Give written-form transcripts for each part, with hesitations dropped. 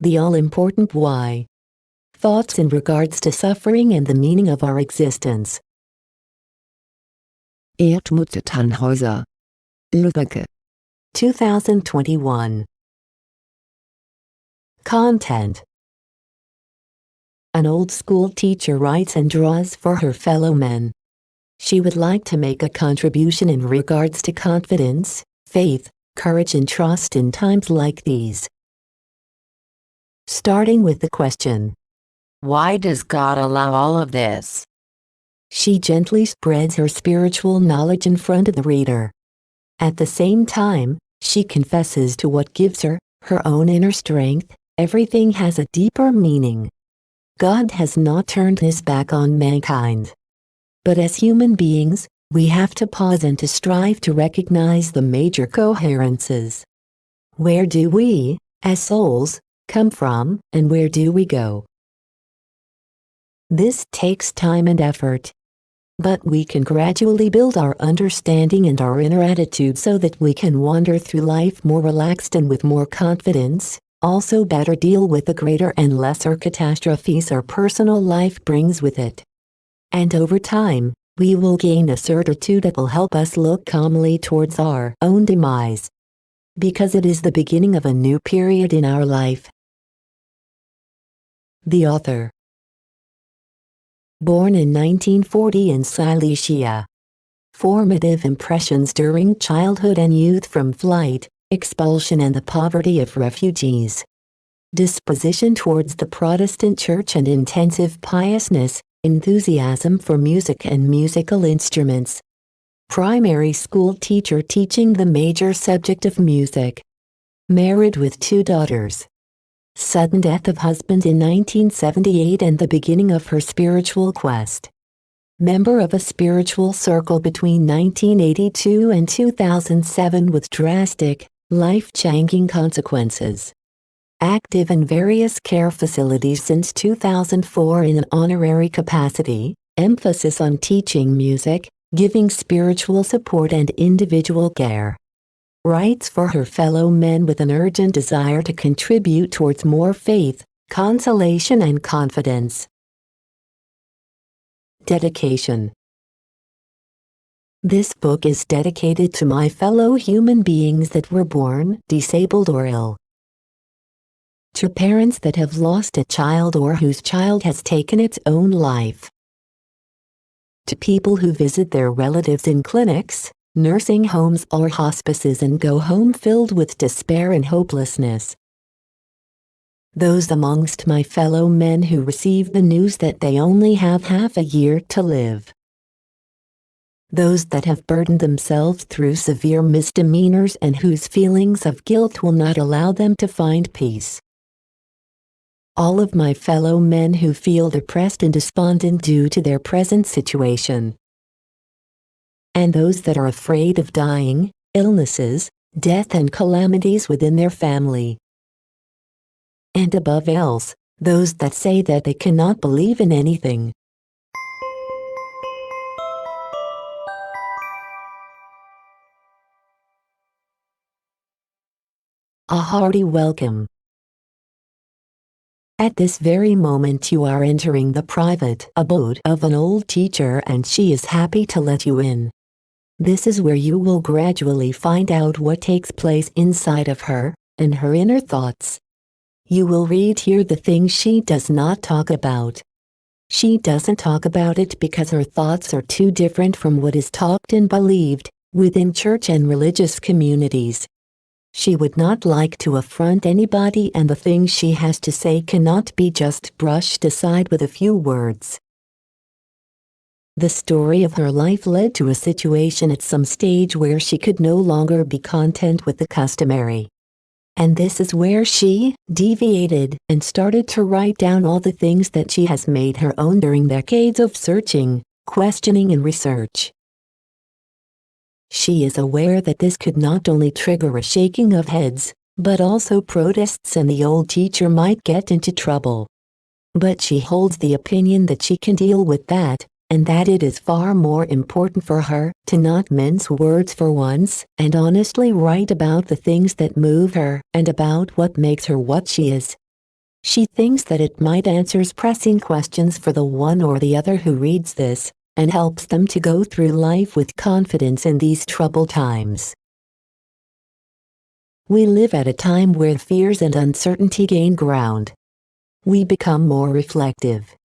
the all-important why. Thoughts in regards to suffering and the meaning of our existence. Erdmutter Tannhäuser. Lübbecke. 2021. Content. An old school teacher writes and draws for her fellow men. She would like to make a contribution in regards to confidence, faith, courage and trust in times like these. Starting with the question, why does God allow all of this? She gently spreads her spiritual knowledge in front of the reader. At the same time, she confesses to what gives her own inner strength. Everything has a deeper meaning. God has not turned his back on mankind. But as human beings, we have to pause and to strive to recognize the major coherences. Where do we, as souls, come from, and where do we go? This takes time and effort. But we can gradually build our understanding and our inner attitude so that we can wander through life more relaxed and with more confidence, also better deal with the greater and lesser catastrophes our personal life brings with it. And over time, we will gain a certitude that will help us look calmly towards our own demise. Because it is the beginning of a new period in our life. The author. Born in 1940 in Silesia. Formative impressions during childhood and youth from flight, expulsion and the poverty of refugees. Disposition towards the Protestant Church and intensive piousness, enthusiasm for music and musical instruments. Primary school teacher teaching the major subject of music. Married with 2 daughters. Sudden death of husband in 1978 and the beginning of her spiritual quest. Member of a spiritual circle between 1982 and 2007 with drastic, life-changing consequences. Active in various care facilities since 2004 in an honorary capacity, emphasis on teaching music, giving spiritual support and individual care. Writes for her fellow men with an urgent desire to contribute towards more faith, consolation and confidence. Dedication. This book is dedicated to my fellow human beings that were born disabled or ill. To parents that have lost a child or whose child has taken its own life. To people who visit their relatives in clinics, nursing homes or hospices and go home filled with despair and hopelessness. Those amongst my fellow men who receive the news that they only have half a year to live. Those that have burdened themselves through severe misdemeanors and whose feelings of guilt will not allow them to find peace. All of my fellow men who feel depressed and despondent due to their present situation. And those that are afraid of dying, illnesses, death and calamities within their family. And above else, those that say that they cannot believe in anything. A hearty welcome. At this very moment you are entering the private abode of an old teacher and she is happy to let you in. This is where you will gradually find out what takes place inside of her, and her inner thoughts. You will read here the things she does not talk about. She doesn't talk about it because her thoughts are too different from what is talked and believed within church and religious communities. She would not like to affront anybody and the things she has to say cannot be just brushed aside with a few words. The story of her life led to a situation at some stage where she could no longer be content with the customary. And this is where she deviated and started to write down all the things that she has made her own during decades of searching, questioning and research. She is aware that this could not only trigger a shaking of heads, but also protests and the old teacher might get into trouble. But she holds the opinion that she can deal with that, and that it is far more important for her to not mince words for once and honestly write about the things that move her and about what makes her what she is. She thinks that it might answers pressing questions for the one or the other who reads this, and helps them to go through life with confidence in these troubled times. We live at a time where fears and uncertainty gain ground. We become more reflective.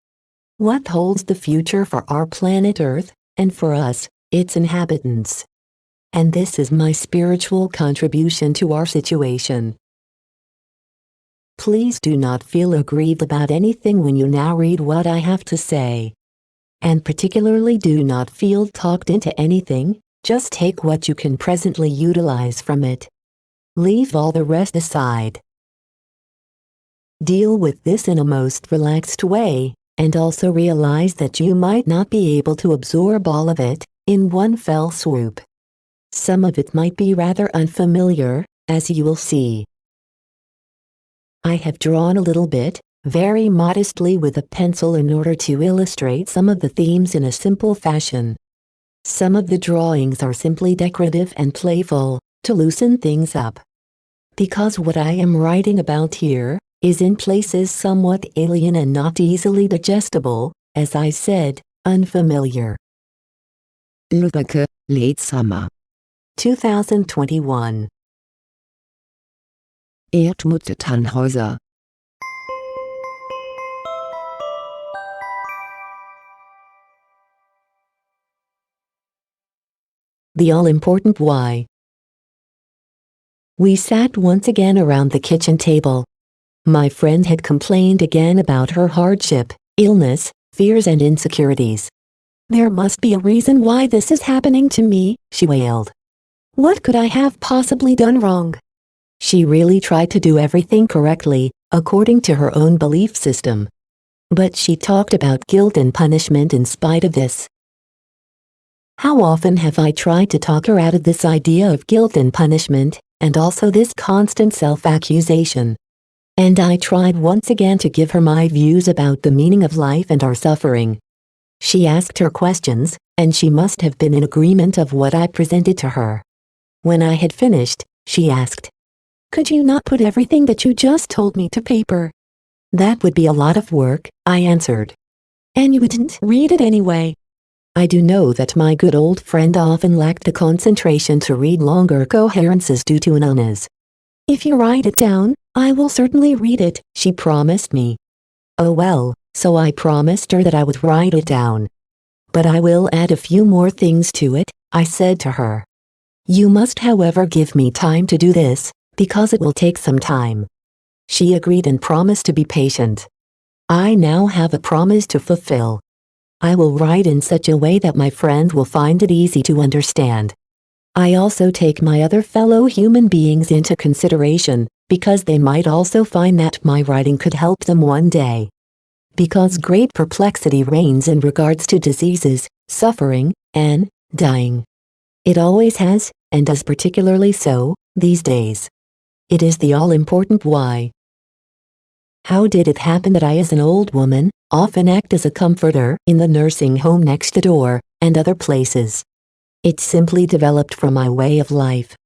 What holds the future for our planet Earth, and for us, its inhabitants? And this is my spiritual contribution to our situation. Please do not feel aggrieved about anything when you now read what I have to say. And particularly do not feel talked into anything, just take what you can presently utilize from it. Leave all the rest aside. Deal with this in a most relaxed way, and also realize that you might not be able to absorb all of it in one fell swoop. Some of it might be rather unfamiliar, as you will see. I have drawn a little bit, very modestly with a pencil in order to illustrate some of the themes in a simple fashion. Some of the drawings are simply decorative and playful, to loosen things up. Because what I am writing about here is in places somewhat alien and not easily digestible, as I said, unfamiliar. Lübbecke, late summer. 2021. Erdmutte Tannhäuser. The all-important why. We sat once again around the kitchen table. My friend had complained again about her hardship, illness, fears and insecurities. There must be a reason why this is happening to me, she wailed. What could I have possibly done wrong? She really tried to do everything correctly, according to her own belief system. But she talked about guilt and punishment in spite of this. How often have I tried to talk her out of this idea of guilt and punishment, and also this constant self-accusation? And I tried once again to give her my views about the meaning of life and our suffering. She asked her questions, and she must have been in agreement of what I presented to her. When I had finished, she asked, "Could you not put everything that you just told me to paper?" "That would be a lot of work," I answered. "And you wouldn't read it anyway." I do know that my good old friend often lacked the concentration to read longer coherences due to an illness. "If you write it down, I will certainly read it," she promised me. Oh well, so I promised her that I would write it down. "But I will add a few more things to it," I said to her. "You must however give me time to do this, because it will take some time." She agreed and promised to be patient. I now have a promise to fulfill. I will write in such a way that my friend will find it easy to understand. I also take my other fellow human beings into consideration, because they might also find that my writing could help them one day. Because great perplexity reigns in regards to diseases, suffering, and dying. It always has, and does particularly so, these days. It is the all-important why. How did it happen that I, as an old woman, often act as a comforter in the nursing home next door, and other places? It simply developed from my way of life.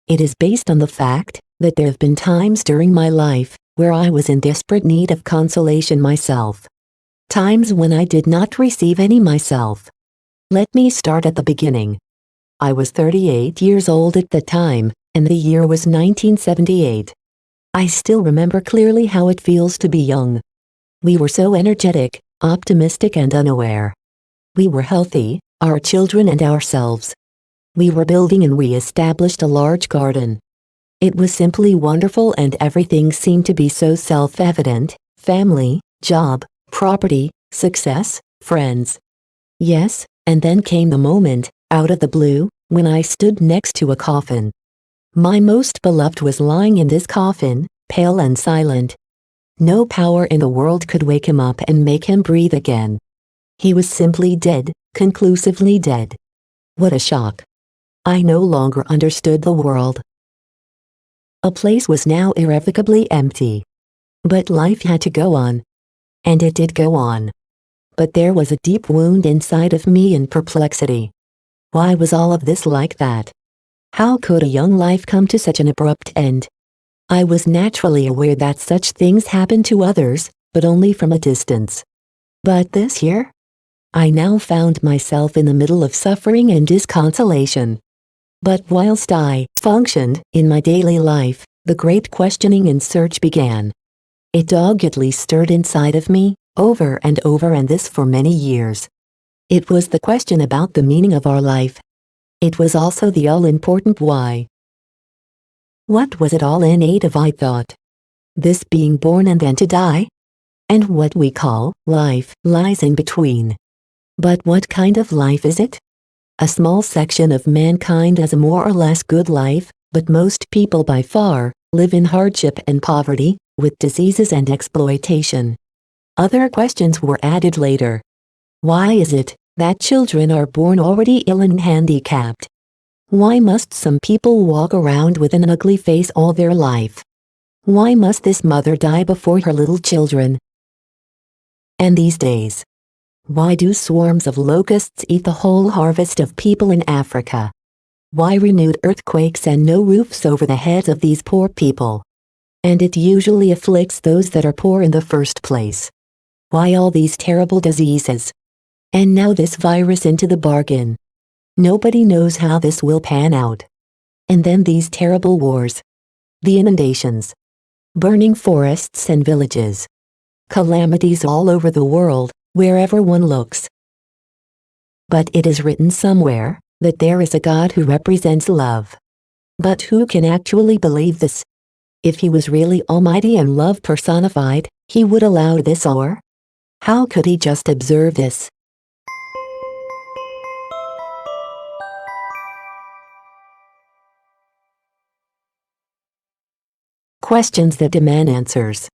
It is based on the fact that there have been times during my life where I was in desperate need of consolation myself. Times when I did not receive any myself. Let me start at the beginning. I was 38 years old at the time, and the year was 1978. I still remember clearly how it feels to be young. We were so energetic, optimistic and unaware. We were healthy, our children and ourselves. We were building and we established a large garden. It was simply wonderful and everything seemed to be so self-evident: family, job, property, success, friends. Yes, and then came the moment, out of the blue, when I stood next to a coffin. My most beloved was lying in this coffin, pale and silent. No power in the world could wake him up and make him breathe again. He was simply dead, conclusively dead. What a shock. I no longer understood the world. A place was now irrevocably empty. But life had to go on. And it did go on. But there was a deep wound inside of me in perplexity. Why was all of this like that? How could a young life come to such an abrupt end? I was naturally aware that such things happen to others, but only from a distance. But this here? I now found myself in the middle of suffering and disconsolation. But whilst I functioned in my daily life, the great questioning and search began. It doggedly stirred inside of me, over and over, and this for many years. It was the question about the meaning of our life. It was also the all-important why. What was it all in aid of, I thought? This being born and then to die? And what we call life lies in between. But what kind of life is it? A small section of mankind has a more or less good life, but most people by far live in hardship and poverty, with diseases and exploitation. Other questions were added later. Why is it that children are born already ill and handicapped? Why must some people walk around with an ugly face all their life? Why must this mother die before her little children? And these days, why do swarms of locusts eat the whole harvest of people in Africa? Why renewed earthquakes and no roofs over the heads of these poor people? And it usually afflicts those that are poor in the first place. Why all these terrible diseases? And now this virus into the bargain. Nobody knows how this will pan out. And then these terrible wars. The inundations. Burning forests and villages. Calamities all over the world, wherever one looks. But it is written somewhere that there is a God who represents love. But who can actually believe this? If he was really almighty and love personified, he would allow this, or how could he just observe this? Questions that demand answers.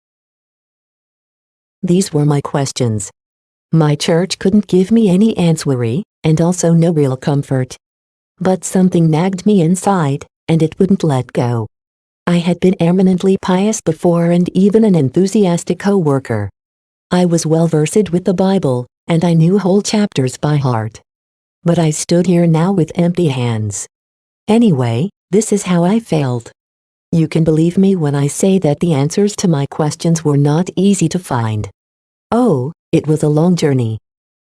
These were my questions. My church couldn't give me any answery, and also no real comfort. But something nagged me inside, and it wouldn't let go. I had been eminently pious before and even an enthusiastic co-worker. I was well versed with the Bible, and I knew whole chapters by heart. But I stood here now with empty hands. Anyway, this is how I felt. You can believe me when I say that the answers to my questions were not easy to find. Oh, it was a long journey.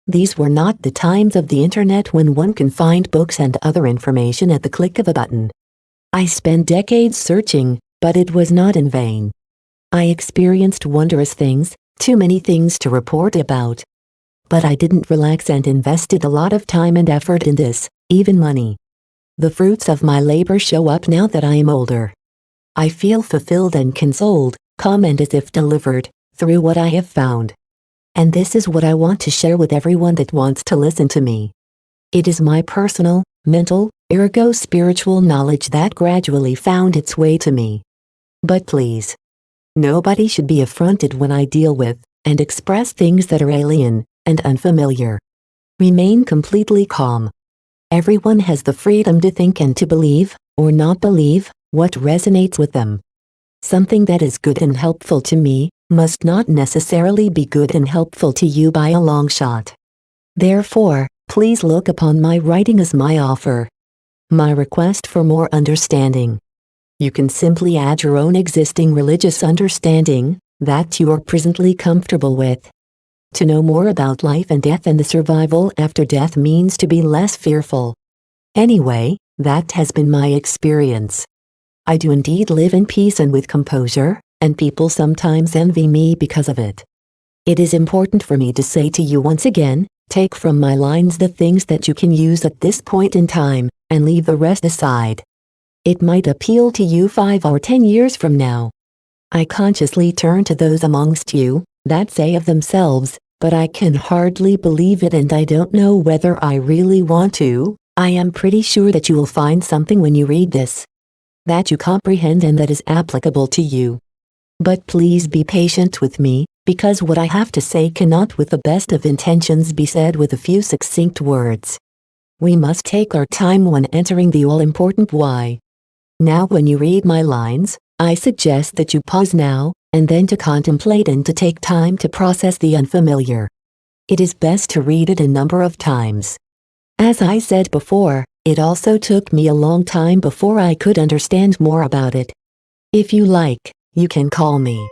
These were not the times of the internet when one can find books and other information at the click of a button. I spent decades searching, but it was not in vain. I experienced wondrous things, too many things to report about. But I didn't relax and invested a lot of time and effort in this, even money. The fruits of my labor show up now that I am older. I feel fulfilled and consoled, calm and as if delivered, through what I have found. And this is what I want to share with everyone that wants to listen to me. It is my personal, mental, ergo spiritual knowledge that gradually found its way to me. But please, nobody should be affronted when I deal with and express things that are alien and unfamiliar. Remain completely calm. Everyone has the freedom to think and to believe, or not believe, what resonates with them. Something that is good and helpful to me must not necessarily be good and helpful to you by a long shot. Therefore, please look upon my writing as my offer. My request for more understanding. You can simply add your own existing religious understanding that you are presently comfortable with. To know more about life and death and the survival after death means to be less fearful. Anyway, that has been my experience. I do indeed live in peace and with composure, and people sometimes envy me because of it. It is important for me to say to you once again, take from my lines the things that you can use at this point in time, and leave the rest aside. It might appeal to you 5 or 10 years from now. I consciously turn to those amongst you that say of themselves, but I can hardly believe it and I don't know whether I really want to. I am pretty sure that you will find something when you read this that you comprehend and that is applicable to you. But please be patient with me, because what I have to say cannot with the best of intentions be said with a few succinct words. We must take our time when entering the all-important why. Now when you read my lines, I suggest that you pause now, and then to contemplate and to take time to process the unfamiliar. It is best to read it a number of times. As I said before, it also took me a long time before I could understand more about it. If you like, you can call me.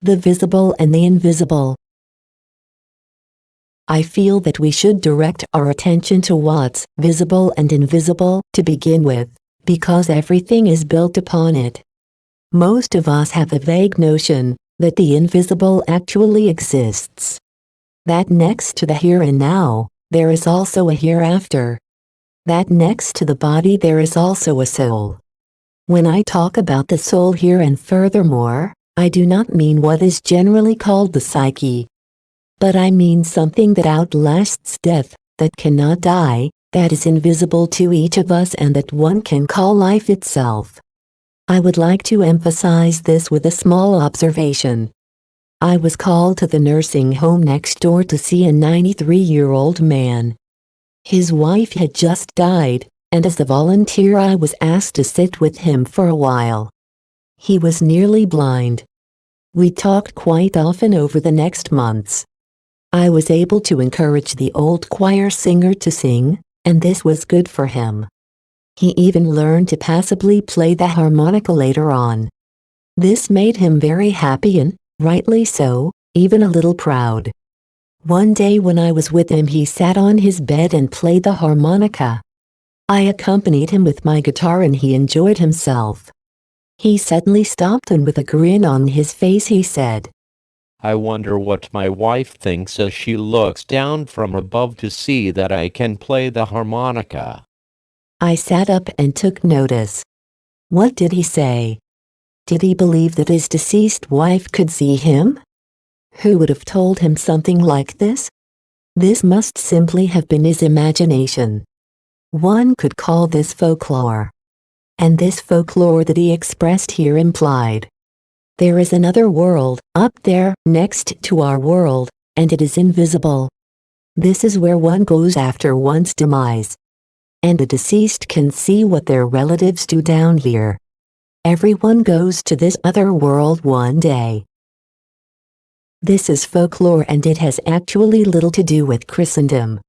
The visible and the invisible. I feel that we should direct our attention to what's visible and invisible to begin with, because everything is built upon it. Most of us have a vague notion that the invisible actually exists. That next to the here and now, there is also a hereafter. That next to the body there is also a soul. When I talk about the soul here and furthermore, I do not mean what is generally called the psyche. But I mean something that outlasts death, that cannot die, that is invisible to each of us and that one can call life itself. I would like to emphasize this with a small observation. I was called to the nursing home next door to see a 93-year-old man. His wife had just died, and as a volunteer I was asked to sit with him for a while. He was nearly blind. We talked quite often over the next months. I was able to encourage the old choir singer to sing, and this was good for him. He even learned to passably play the harmonica later on. This made him very happy and, rightly so, even a little proud. One day when I was with him he sat on his bed and played the harmonica. I accompanied him with my guitar and he enjoyed himself. He suddenly stopped and with a grin on his face he said, "I wonder what my wife thinks as she looks down from above to see that I can play the harmonica." I sat up and took notice. What did he say? Did he believe that his deceased wife could see him? Who would have told him something like this? This must simply have been his imagination. One could call this folklore. And this folklore that he expressed here implied. There is another world, up there, next to our world, and it is invisible. This is where one goes after one's demise. And the deceased can see what their relatives do down here. Everyone goes to this other world one day. This is folklore and it has actually little to do with Christendom.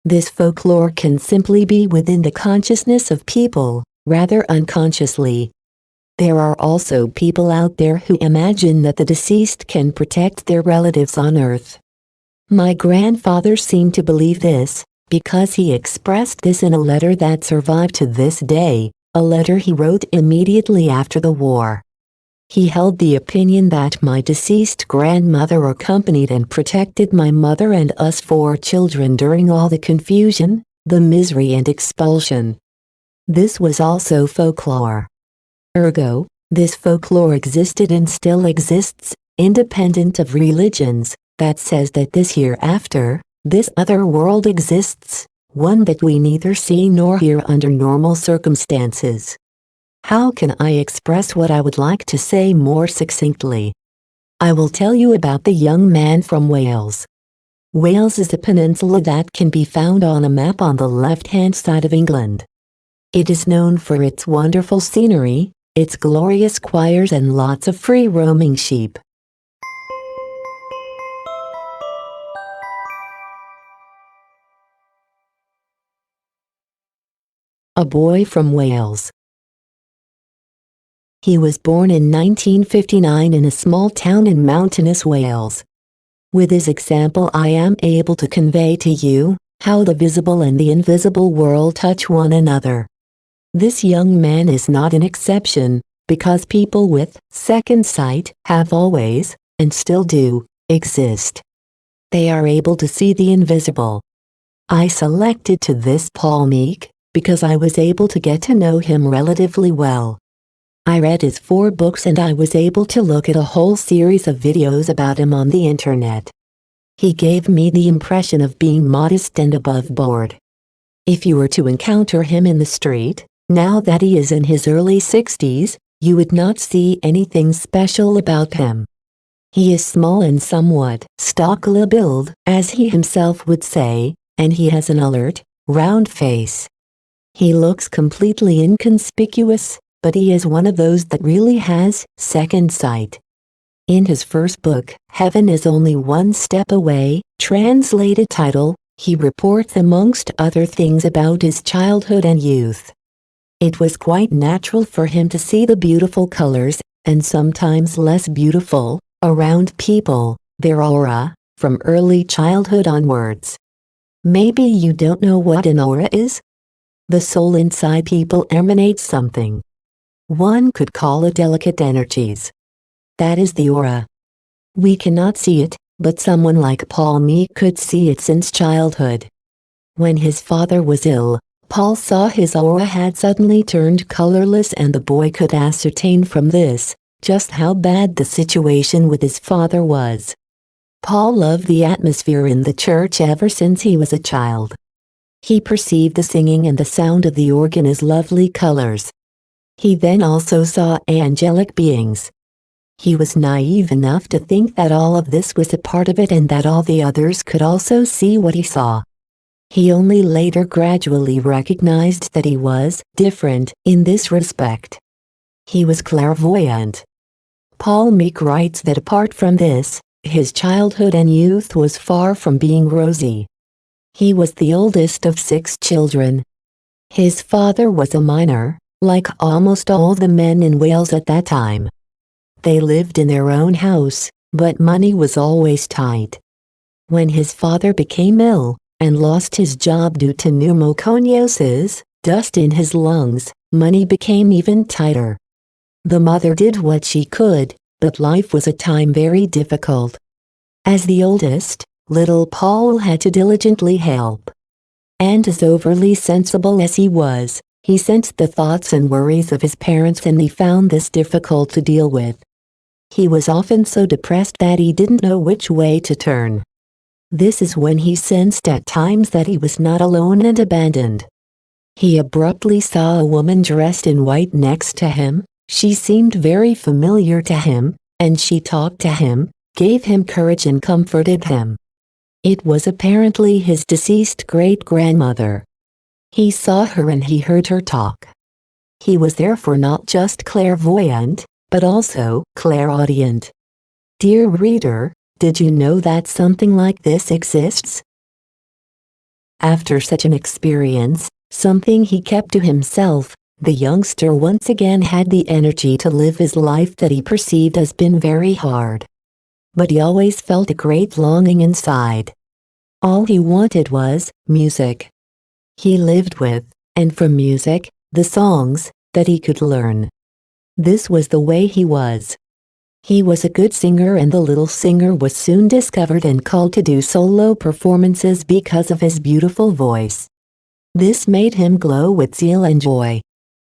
This folklore can simply be within the consciousness of people, rather unconsciously. There are also people out there who imagine that the deceased can protect their relatives on Earth. My grandfather seemed to believe this, because he expressed this in a letter that survived to this day, a letter he wrote immediately after the war. He held the opinion that my deceased grandmother accompanied and protected my mother and us 4 children during all the confusion, the misery and expulsion. This was also folklore. Ergo, this folklore existed and still exists, independent of religions, that says that this hereafter, this other world exists, one that we neither see nor hear under normal circumstances. How can I express what I would like to say more succinctly? I will tell you about the young man from Wales. Wales is a peninsula that can be found on a map on the left-hand side of England. It is known for its wonderful scenery, its glorious choirs and lots of free-roaming sheep. A boy from Wales. He was born in 1959 in a small town in mountainous Wales. With his example I am able to convey to you how the visible and the invisible world touch one another. This young man is not an exception, because people with second sight have always, and still do, exist. They are able to see the invisible. I selected to this Paul Meek because I was able to get to know him relatively well. I read his 4 books and I was able to look at a whole series of videos about him on the internet. He gave me the impression of being modest and above board. If you were to encounter him in the street, now that he is in his early 60s, you would not see anything special about him. He is small and somewhat stockily built, as he himself would say, and he has an alert, round face. He looks completely inconspicuous, but he is one of those that really has second sight. In his first book, Heaven is Only One Step Away, translated title, He reports amongst other things about his childhood and youth. It was quite natural for him to see the beautiful colors, and sometimes less beautiful, around people, their aura, from early childhood onwards. Maybe you don't know what an aura is? The soul inside people emanates something. One could call it delicate energies. That is the aura. We cannot see it, but someone like Paul Meek could see it since childhood. When his father was ill, Paul saw his aura had suddenly turned colorless, and the boy could ascertain from this just how bad the situation with his father was. Paul loved the atmosphere in the church ever since he was a child. He perceived the singing and the sound of the organ as lovely colors. He then also saw angelic beings. He was naive enough to think that all of this was a part of it and that all the others could also see what he saw. He only later gradually recognized that he was different in this respect. He was clairvoyant. Paul Meek writes that apart from this, his childhood and youth was far from being rosy. He was the oldest of 6 children. His father was a miner, like almost all the men in Wales at that time. They lived in their own house, but money was always tight. When his father became ill, and lost his job due to pneumoconiosis, dust in his lungs, money became even tighter. The mother did what she could, but life was at times very difficult. As the oldest, little Paul had to diligently help. And as overly sensible as he was, he sensed the thoughts and worries of his parents, and he found this difficult to deal with. He was often so depressed that he didn't know which way to turn. This is when he sensed at times that he was not alone and abandoned. He abruptly saw a woman dressed in white next to him. She seemed very familiar to him, and she talked to him, gave him courage and comforted him. It was apparently his deceased great-grandmother. He saw her and he heard her talk. He was therefore not just clairvoyant, but also clairaudient. Dear reader, did you know that something like this exists? After such an experience, something he kept to himself, the youngster once again had the energy to live his life that he perceived as been very hard. But he always felt a great longing inside. All he wanted was music. He lived with, and from music, the songs that he could learn. This was the way he was. He was a good singer, and the little singer was soon discovered and called to do solo performances because of his beautiful voice. This made him glow with zeal and joy.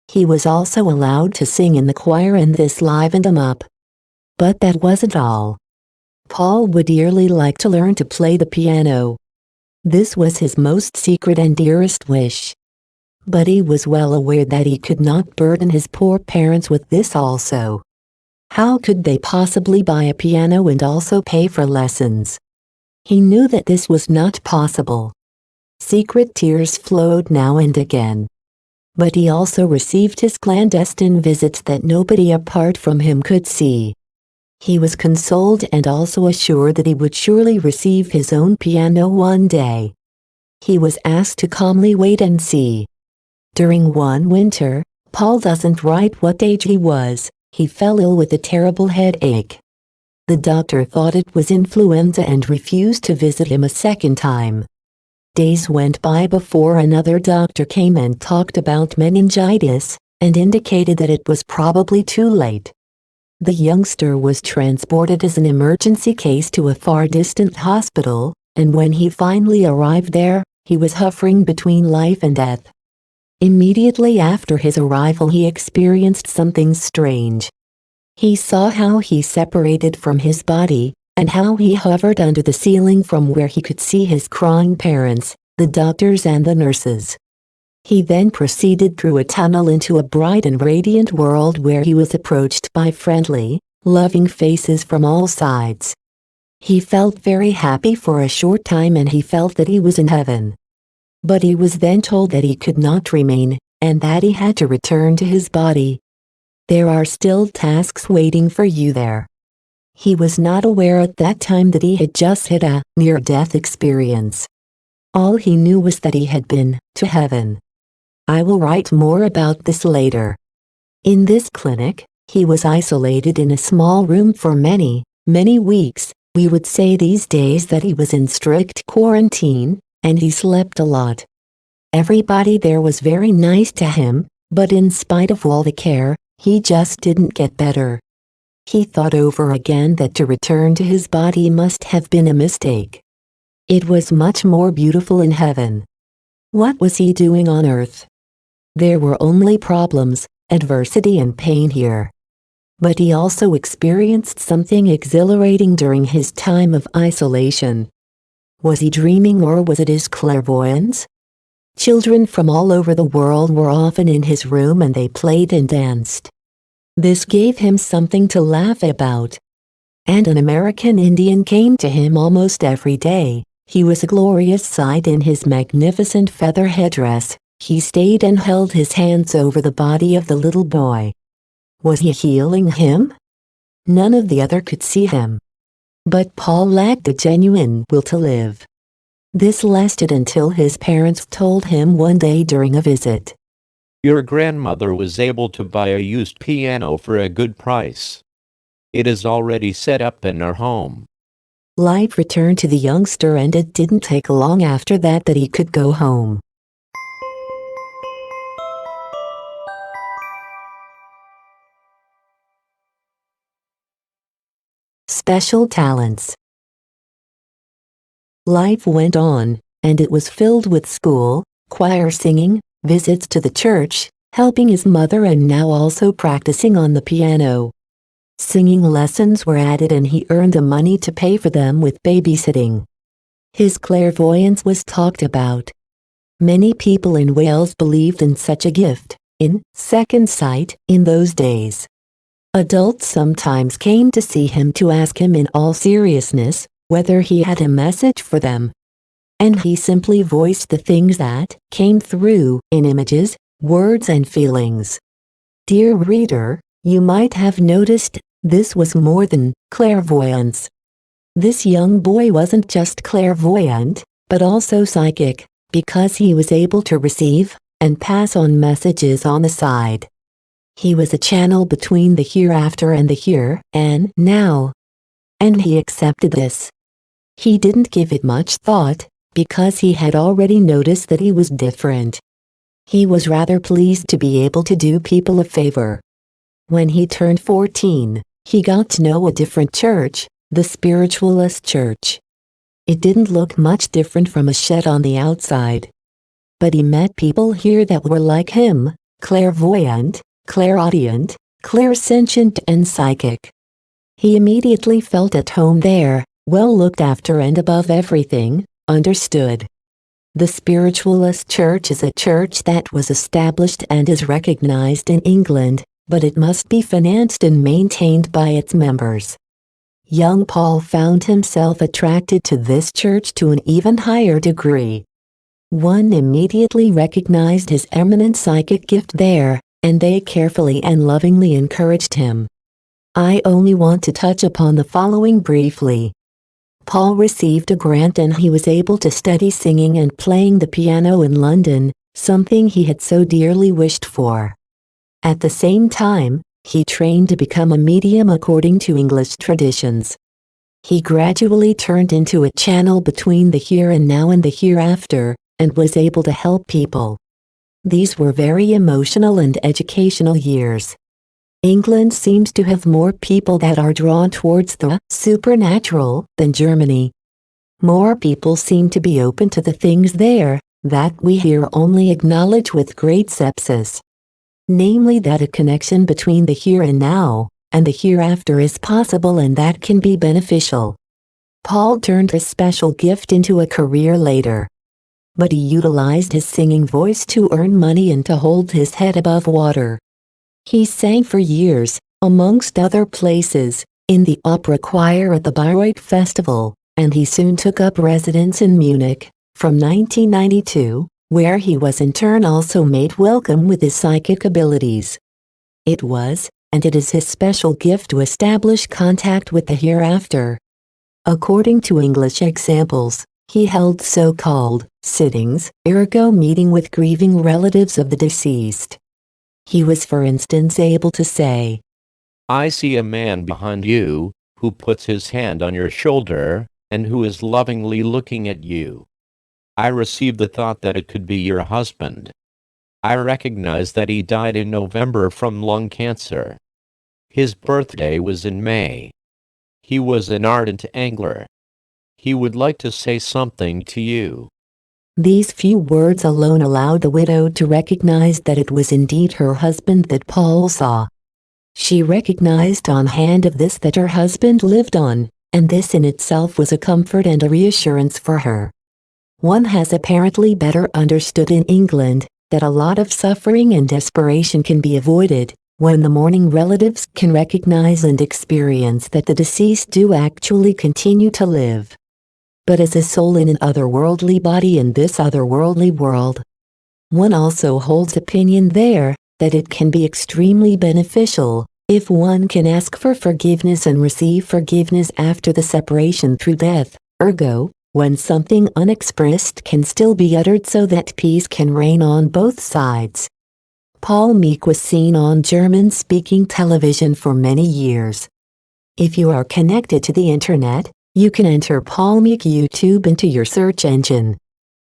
He was also allowed to sing in the choir, and this livened him up. But that wasn't all. Paul would dearly like to learn to play the piano. This was his most secret and dearest wish. But he was well aware that he could not burden his poor parents with this also. How could they possibly buy a piano and also pay for lessons? He knew that this was not possible. Secret tears flowed now and again. But he also received his clandestine visits that nobody apart from him could see. He was consoled and also assured that he would surely receive his own piano one day. He was asked to calmly wait and see. During one winter, Paul doesn't write what age he was, he fell ill with a terrible headache. The doctor thought it was influenza and refused to visit him a second time. Days went by before another doctor came and talked about meningitis, and indicated that it was probably too late. The youngster was transported as an emergency case to a far distant hospital, and when he finally arrived there, he was hovering between life and death. Immediately after his arrival, he experienced something strange. He saw how he separated from his body, and how he hovered under the ceiling from where he could see his crying parents, the doctors and the nurses. He then proceeded through a tunnel into a bright and radiant world where he was approached by friendly, loving faces from all sides. He felt very happy for a short time, and he felt that he was in heaven. But he was then told that he could not remain, and that he had to return to his body. There are still tasks waiting for you there. He was not aware at that time that he had just had a near-death experience. All he knew was that he had been to heaven. I will write more about this later. In this clinic, he was isolated in a small room for many, many weeks. We would say these days that he was in strict quarantine, and he slept a lot. Everybody there was very nice to him, but in spite of all the care, he just didn't get better. He thought over again that to return to his body must have been a mistake. It was much more beautiful in heaven. What was he doing on earth? There were only problems, adversity and pain here. But he also experienced something exhilarating during his time of isolation. Was he dreaming, or was it his clairvoyance? Children from all over the world were often in his room, and they played and danced. This gave him something to laugh about. And an American Indian came to him almost every day. He was a glorious sight in his magnificent feather headdress. He stayed and held his hands over the body of the little boy. Was he healing him? None of the other could see him. But Paul lacked a genuine will to live. This lasted until his parents told him one day during a visit. Your grandmother was able to buy a used piano for a good price. It is already set up in her home. Life returned to the youngster, and it didn't take long after that he could go home. Special talents. Life went on, and it was filled with school, choir singing, visits to the church, helping his mother, and now also practicing on the piano. Singing lessons were added, and he earned the money to pay for them with babysitting. His clairvoyance was talked about. Many people in Wales believed in such a gift, in second sight, in those days. Adults sometimes came to see him to ask him in all seriousness whether he had a message for them. And he simply voiced the things that came through in images, words and feelings. Dear reader, you might have noticed this was more than clairvoyance. This young boy wasn't just clairvoyant, but also psychic, because he was able to receive and pass on messages on the side. He was a channel between the hereafter and the here and now. And he accepted this. He didn't give it much thought, because he had already noticed that he was different. He was rather pleased to be able to do people a favor. When he turned 14, he got to know a different church, the Spiritualist Church. It didn't look much different from a shed on the outside. But he met people here that were like him, clairvoyant, clairaudient, clairsentient and psychic. He immediately felt at home there, well looked after and above everything, understood. The Spiritualist Church is a church that was established and is recognized in England, but it must be financed and maintained by its members. Young Paul found himself attracted to this church to an even higher degree. One immediately recognized his eminent psychic gift there, and they carefully and lovingly encouraged him. I only want to touch upon the following briefly. Paul received a grant and he was able to study singing and playing the piano in London, something he had so dearly wished for. At the same time, he trained to become a medium according to English traditions. He gradually turned into a channel between the here and now and the hereafter, and was able to help people. These were very emotional and educational years. England seems to have more people that are drawn towards the supernatural than Germany. More people seem to be open to the things there that we here only acknowledge with great sepsis. Namely that a connection between the here and now and the hereafter is possible, and that can be beneficial. Paul turned his special gift into a career later. But he utilized his singing voice to earn money and to hold his head above water. He sang for years, amongst other places, in the opera choir at the Bayreuth Festival, and he soon took up residence in Munich, from 1992, where he was in turn also made welcome with his psychic abilities. It was, and it is his special gift to establish contact with the hereafter. According to English examples, He held so-called sittings, ergo meeting with grieving relatives of the deceased. He was, for instance, able to say, I see a man behind you, who puts his hand on your shoulder, and who is lovingly looking at you. I received the thought that it could be your husband. I recognize that he died in November from lung cancer. His birthday was in May. He was an ardent angler. He would like to say something to you. These few words alone allowed the widow to recognize that it was indeed her husband that Paul saw. She recognized on hand of this that her husband lived on, and this in itself was a comfort and a reassurance for her. One has apparently better understood in England that a lot of suffering and desperation can be avoided when the mourning relatives can recognize and experience that the deceased do actually continue to live, but as a soul in an otherworldly body in this otherworldly world. One also holds opinion there that it can be extremely beneficial if one can ask for forgiveness and receive forgiveness after the separation through death, ergo, when something unexpressed can still be uttered so that peace can reign on both sides. Paul Meek was seen on German-speaking television for many years. If you are connected to the internet, you can enter Paul Meek YouTube into your search engine.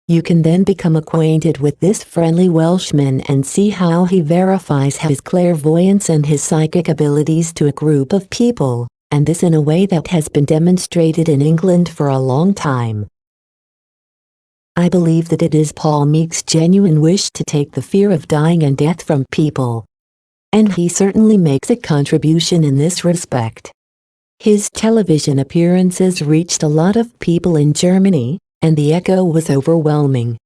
You can then become acquainted with this friendly Welshman and see how he verifies his clairvoyance and his psychic abilities to a group of people, and this in a way that has been demonstrated in England for a long time. I believe that it is Paul Meek's genuine wish to take the fear of dying and death from people. And he certainly makes a contribution in this respect. His television appearances reached a lot of people in Germany, and the echo was overwhelming.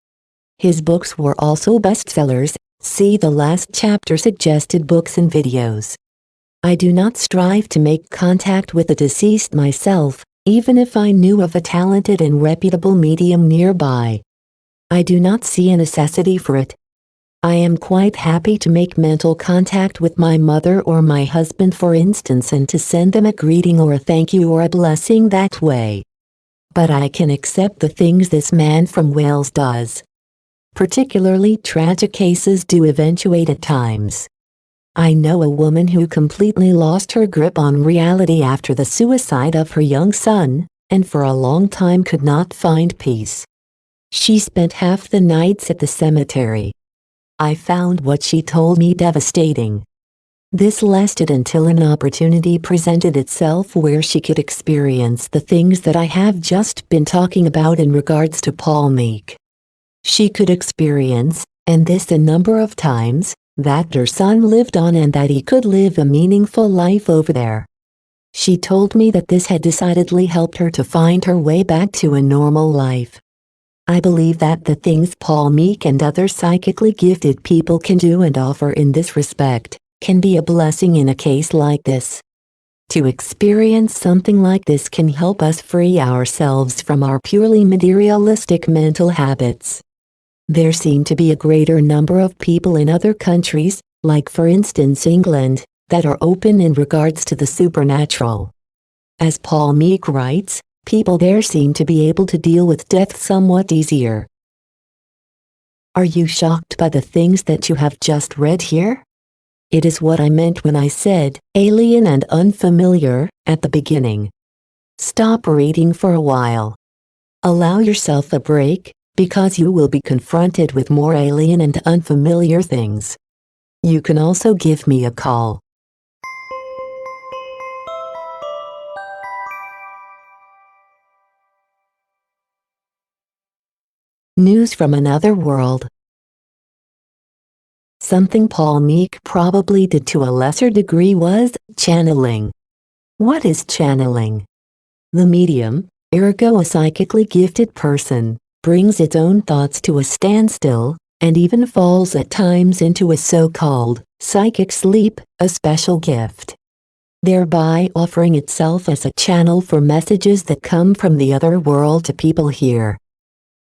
His books were also bestsellers. See the last chapter suggested books and videos. I do not strive to make contact with the deceased myself, even if I knew of a talented and reputable medium nearby. I do not see a necessity for it. I am quite happy to make mental contact with my mother or my husband, for instance, and to send them a greeting or a thank you or a blessing that way. But I can accept the things this man from Wales does. Particularly tragic cases do eventuate at times. I know a woman who completely lost her grip on reality after the suicide of her young son, and for a long time could not find peace. She spent half the nights at the cemetery. I found what she told me devastating. This lasted until an opportunity presented itself where she could experience the things that I have just been talking about in regards to Paul Meek. She could experience, and this a number of times, that her son lived on and that he could live a meaningful life over there. She told me that this had decidedly helped her to find her way back to a normal life. I believe that the things Paul Meek and other psychically gifted people can do and offer in this respect can be a blessing in a case like this. To experience something like this can help us free ourselves from our purely materialistic mental habits. There seem to be a greater number of people in other countries, like for instance England, that are open in regards to the supernatural. As Paul Meek writes, people there seem to be able to deal with death somewhat easier. Are you shocked by the things that you have just read here? It is what I meant when I said alien and unfamiliar at the beginning. Stop reading for a while. Allow yourself a break, because you will be confronted with more alien and unfamiliar things. You can also give me a call. News from another world. Something Paul Meek probably did to a lesser degree was channeling. What is channeling? The medium, ergo a psychically gifted person, brings its own thoughts to a standstill, and even falls at times into a so-called psychic sleep, a special gift, thereby offering itself as a channel for messages that come from the other world to people here.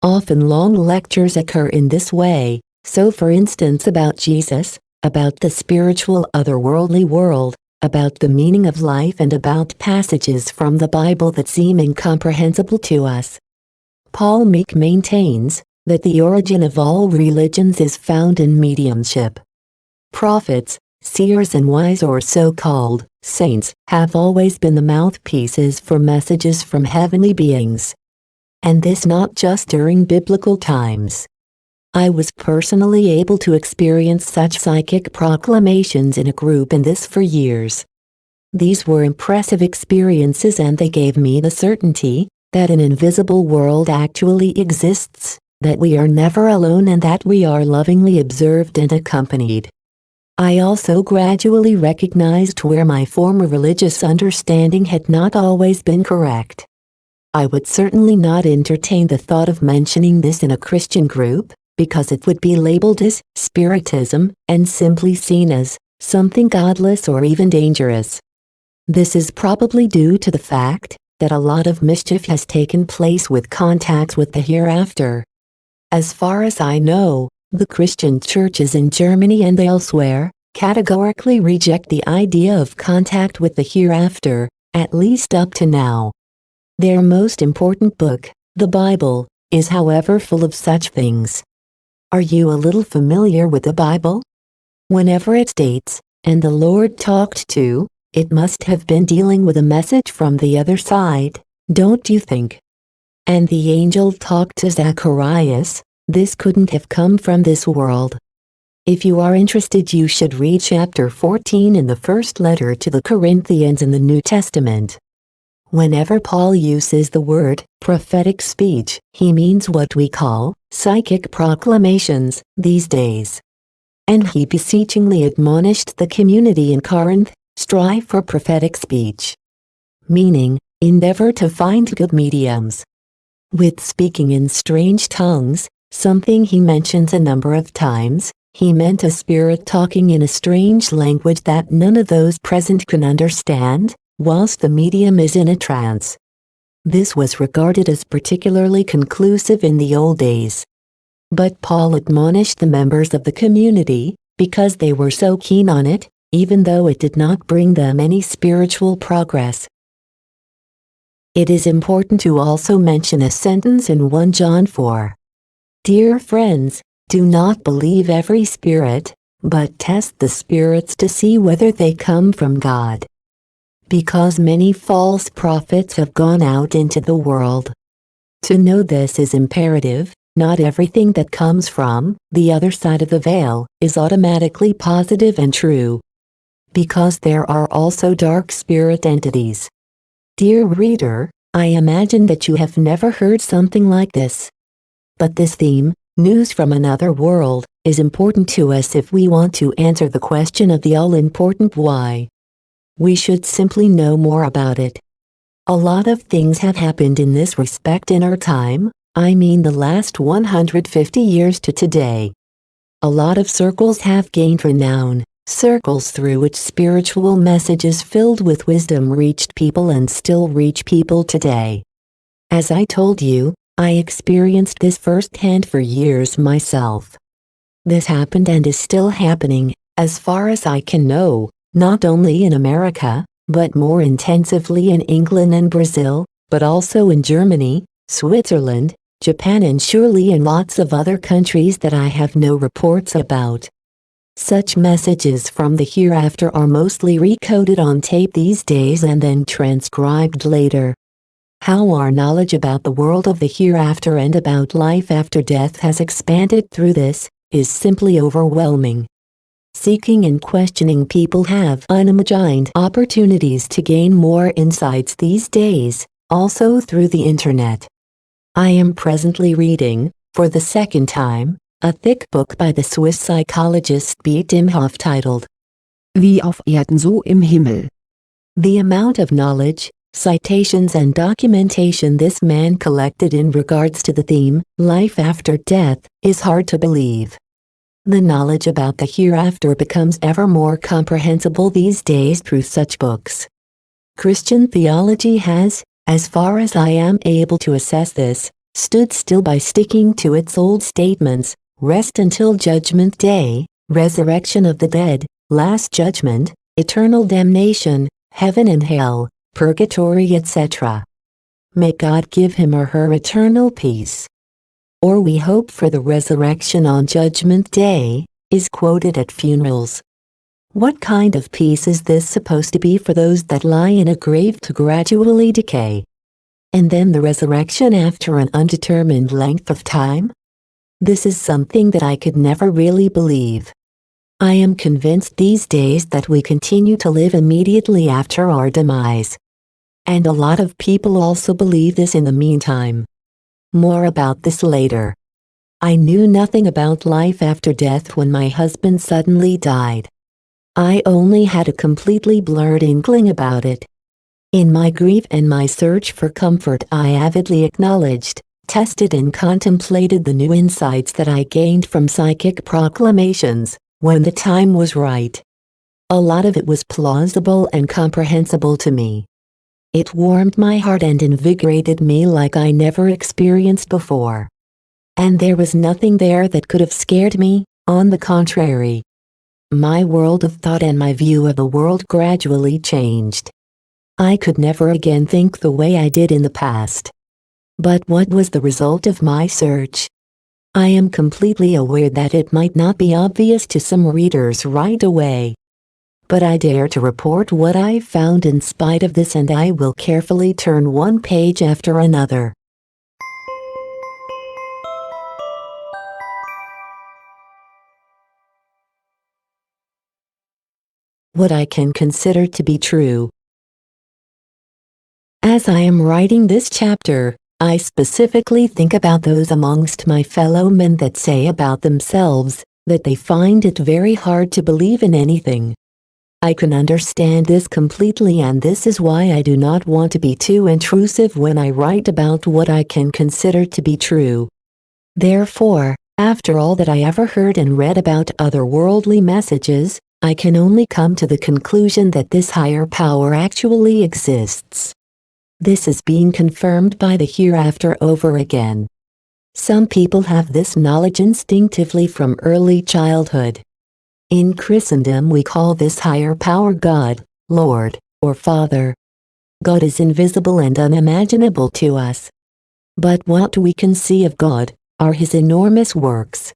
Often long lectures occur in this way, so for instance about Jesus, about the spiritual otherworldly world, about the meaning of life and about passages from the Bible that seem incomprehensible to us. Paul Meek maintains that the origin of all religions is found in mediumship. Prophets, seers and wise or so-called saints have always been the mouthpieces for messages from heavenly beings. And this not just during biblical times. I was personally able to experience such psychic proclamations in a group and this for years. These were impressive experiences and they gave me the certainty that an invisible world actually exists, that we are never alone and that we are lovingly observed and accompanied. I also gradually recognized where my former religious understanding had not always been correct. I would certainly not entertain the thought of mentioning this in a Christian group, because it would be labeled as spiritism and simply seen as something godless or even dangerous. This is probably due to the fact that a lot of mischief has taken place with contacts with the hereafter. As far as I know, the Christian churches in Germany and elsewhere categorically reject the idea of contact with the hereafter, at least up to now. Their most important book, the Bible, is however full of such things. Are you a little familiar with the Bible? Whenever it states, "And the Lord talked to," it must have been dealing with a message from the other side, don't you think? And the angel talked to Zacharias, this couldn't have come from this world. If you are interested, you should read chapter 14 in the first letter to the Corinthians in the New Testament. Whenever Paul uses the word prophetic speech, he means what we call psychic proclamations these days. And he beseechingly admonished the community in Corinth, strive for prophetic speech. Meaning, endeavor to find good mediums. With speaking in strange tongues, something he mentions a number of times, he meant a spirit talking in a strange language that none of those present can understand, whilst the medium is in a trance. This was regarded as particularly conclusive in the old days. But Paul admonished the members of the community, because they were so keen on it, even though it did not bring them any spiritual progress. It is important to also mention a sentence in 1 John 4. Dear friends, do not believe every spirit, but test the spirits to see whether they come from God. Because many false prophets have gone out into the world. To know this is imperative. Not everything that comes from the other side of the veil is automatically positive and true. Because there are also dark spirit entities. Dear reader, I imagine that you have never heard something like this. But this theme, news from another world, is important to us if we want to answer the question of the all-important why. We should simply know more about it. A lot of things have happened in this respect in our time, I mean the last 150 years to today. A lot of circles have gained renown, circles through which spiritual messages filled with wisdom reached people and still reach people today. As I told you, I experienced this firsthand for years myself. This happened and is still happening, as far as I can know, not only in America, but more intensively in England and Brazil, but also in Germany, Switzerland, Japan and surely in lots of other countries that I have no reports about. Such messages from the hereafter are mostly recoded on tape these days and then transcribed later. How our knowledge about the world of the hereafter and about life after death has expanded through this is simply overwhelming. Seeking and questioning people have unimagined opportunities to gain more insights these days, also through the internet. I am presently reading, for the second time, a thick book by the Swiss psychologist Beat Imhoff titled, Wie auf Erden so im Himmel. The amount of knowledge, citations and documentation this man collected in regards to the theme, life after death, is hard to believe. The knowledge about the hereafter becomes ever more comprehensible these days through such books. Christian theology has, as far as I am able to assess this, stood still by sticking to its old statements, rest until judgment day, resurrection of the dead, last judgment, eternal damnation, heaven and hell, purgatory etc. May God give him or her eternal peace. Or we hope for the resurrection on Judgment Day, is quoted at funerals. What kind of peace is this supposed to be for those that lie in a grave to gradually decay? And then the resurrection after an undetermined length of time? This is something that I could never really believe. I am convinced these days that we continue to live immediately after our demise. And a lot of people also believe this in the meantime. More about this later. I knew nothing about life after death when my husband suddenly died. I only had a completely blurred inkling about it. In my grief and my search for comfort, I avidly acknowledged, tested and contemplated the new insights that I gained from psychic proclamations, when the time was right. A lot of it was plausible and comprehensible to me. It warmed my heart and invigorated me like I never experienced before. And there was nothing there that could have scared me, on the contrary. My world of thought and my view of the world gradually changed. I could never again think the way I did in the past. But what was the result of my search? I am completely aware that it might not be obvious to some readers right away. But I dare to report what I found in spite of this, and I will carefully turn one page after another. What I can consider to be true. As I am writing this chapter, I specifically think about those amongst my fellow men that say about themselves that they find it very hard to believe in anything. I can understand this completely, and this is why I do not want to be too intrusive when I write about what I can consider to be true. Therefore, after all that I ever heard and read about otherworldly messages, I can only come to the conclusion that this higher power actually exists. This is being confirmed by the hereafter over again. Some people have this knowledge instinctively from early childhood. In Christendom we call this higher power God, Lord, or Father. God is invisible and unimaginable to us. But what we can see of God are His enormous works.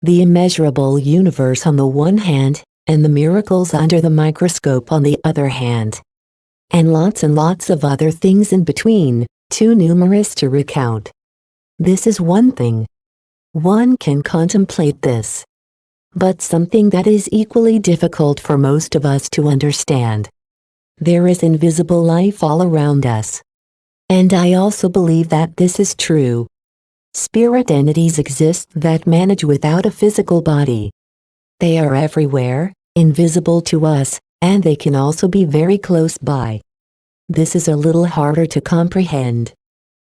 The immeasurable universe on the one hand, and the miracles under the microscope on the other hand. And lots of other things in between, too numerous to recount. This is one thing. One can contemplate this. But something that is equally difficult for most of us to understand. There is invisible life all around us. And I also believe that this is true. Spirit entities exist that manage without a physical body. They are everywhere, invisible to us, and they can also be very close by. This is a little harder to comprehend.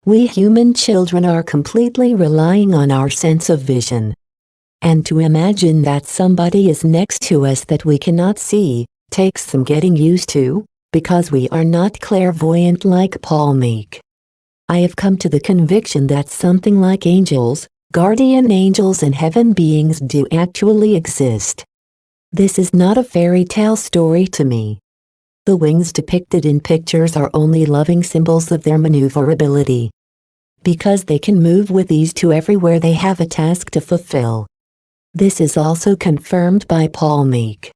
We human children are completely relying on our sense of vision. And to imagine that somebody is next to us that we cannot see, takes some getting used to, because we are not clairvoyant like Paul Meek. I have come to the conviction that something like angels, guardian angels and heaven beings do actually exist. This is not a fairy tale story to me. The wings depicted in pictures are only loving symbols of their maneuverability. Because they can move with ease to everywhere they have a task to fulfill. This is also confirmed by Paul Meek.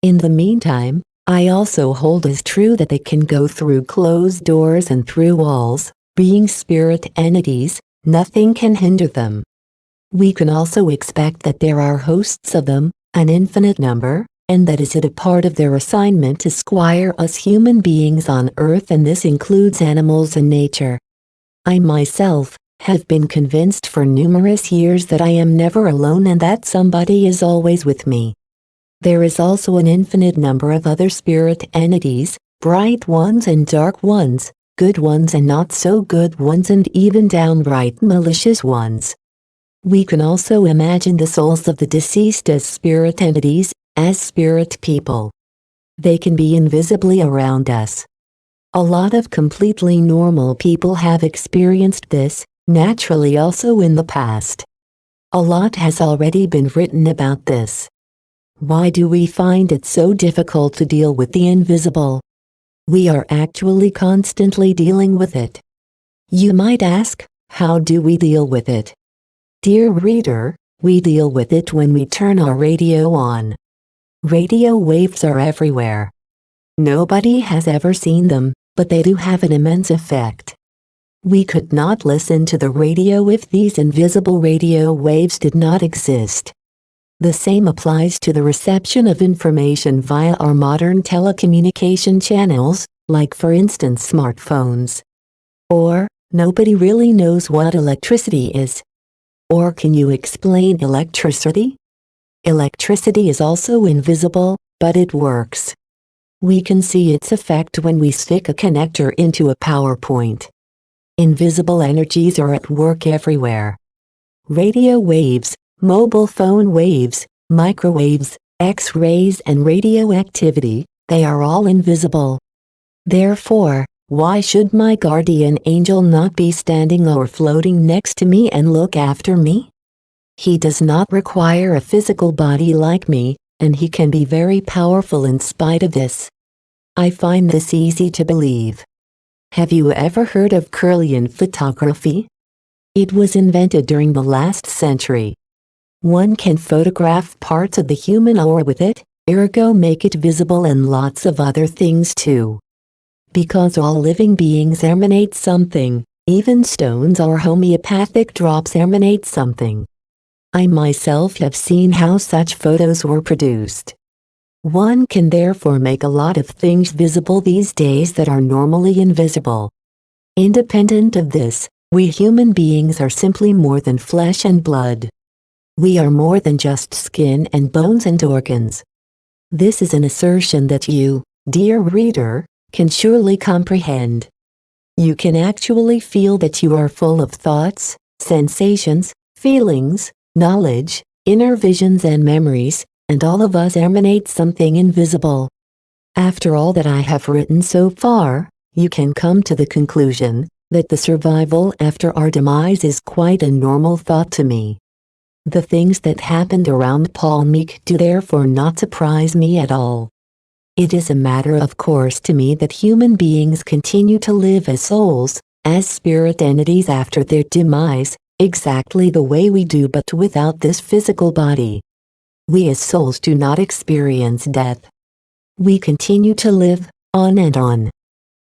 In the meantime, I also hold as true that they can go through closed doors and through walls, being spirit entities, nothing can hinder them. We can also expect that there are hosts of them, an infinite number, and that is it a part of their assignment to squire us human beings on earth, and this includes animals and nature. I myself have been convinced for numerous years that I am never alone and that somebody is always with me. There is also an infinite number of other spirit entities, bright ones and dark ones, good ones and not so good ones, and even downright malicious ones. We can also imagine the souls of the deceased as spirit entities, as spirit people. They can be invisibly around us. A lot of completely normal people have experienced this, naturally also in the past. A lot has already been written about this. Why do we find it so difficult to deal with the invisible? We are actually constantly dealing with it. You might ask, how do we deal with it? Dear reader, we deal with it when we turn our radio on. Radio waves are everywhere. Nobody has ever seen them, but they do have an immense effect. We could not listen to the radio if these invisible radio waves did not exist. The same applies to the reception of information via our modern telecommunication channels, like for instance smartphones. Or, nobody really knows what electricity is. Or can you explain electricity? Electricity is also invisible, but it works. We can see its effect when we stick a connector into a power point. Invisible energies are at work everywhere. Radio waves, mobile phone waves, microwaves, X-rays and radioactivity, they are all invisible. Therefore, why should my guardian angel not be standing or floating next to me and look after me? He does not require a physical body like me, and he can be very powerful in spite of this. I find this easy to believe. Have you ever heard of Kirlian Photography? It was invented during the last century. One can photograph parts of the human aura with it, ergo make it visible, and lots of other things too. Because all living beings emanate something, even stones or homeopathic drops emanate something. I myself have seen how such photos were produced. One can therefore make a lot of things visible these days that are normally invisible. Independent of this, we human beings are simply more than flesh and blood. We are more than just skin and bones and organs. This is an assertion that you, dear reader, can surely comprehend. You can actually feel that you are full of thoughts, sensations, feelings, knowledge, inner visions and memories, and all of us emanate something invisible. After all that I have written so far, you can come to the conclusion that the survival after our demise is quite a normal thought to me. The things that happened around Paul Meek do therefore not surprise me at all. It is a matter of course to me that human beings continue to live as souls, as spirit entities after their demise, exactly the way we do but without this physical body. We as souls do not experience death. We continue to live, on and on.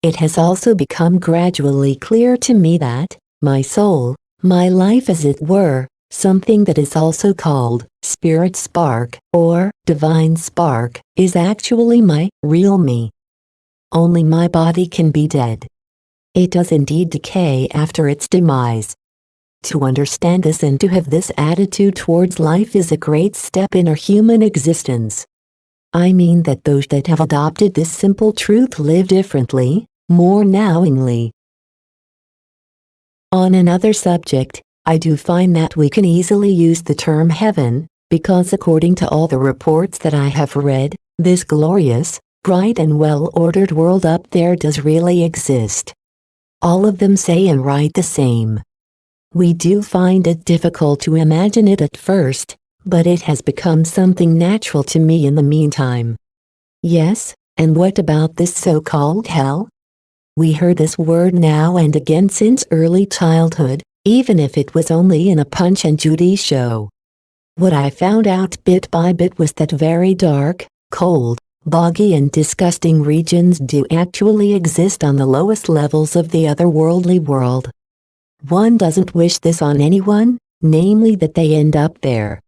It has also become gradually clear to me that, my soul, my life as it were, something that is also called spirit spark or divine spark, is actually my real me. Only my body can be dead. It does indeed decay after its demise. To understand this and to have this attitude towards life is a great step in our human existence. I mean that those that have adopted this simple truth live differently, more knowingly. On another subject, I do find that we can easily use the term heaven, because according to all the reports that I have read, this glorious, bright and well-ordered world up there does really exist. All of them say and write the same. We do find it difficult to imagine it at first, but it has become something natural to me in the meantime. Yes, and what about this so-called hell? We heard this word now and again since early childhood, even if it was only in a Punch and Judy show. What I found out bit by bit was that very dark, cold, boggy and disgusting regions do actually exist on the lowest levels of the otherworldly world. One doesn't wish this on anyone, namely that they end up there.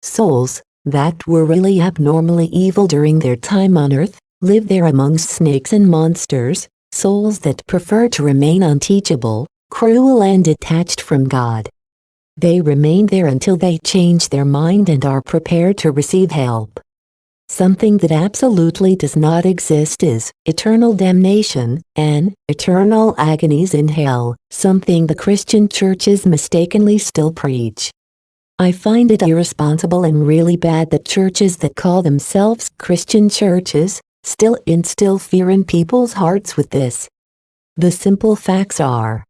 Souls, that were really abnormally evil during their time on Earth, live there amongst snakes and monsters, souls that prefer to remain unteachable, cruel and detached from God. They remain there until they change their mind and are prepared to receive help. Something that absolutely does not exist is eternal damnation and eternal agonies in hell, something the Christian churches mistakenly still preach. I find it irresponsible and really bad that churches that call themselves Christian churches still instill fear in people's hearts with this. The simple facts are: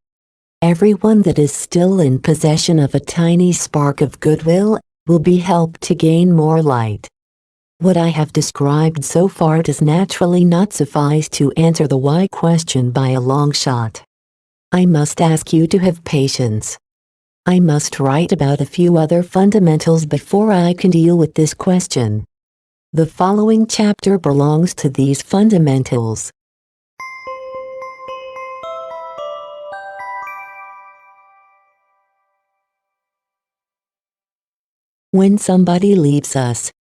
everyone that is still in possession of a tiny spark of goodwill will be helped to gain more light. What I have described so far does naturally not suffice to answer the why question by a long shot. I must ask you to have patience. I must write about a few other fundamentals before I can deal with this question. The following chapter belongs to these fundamentals. When somebody leaves us,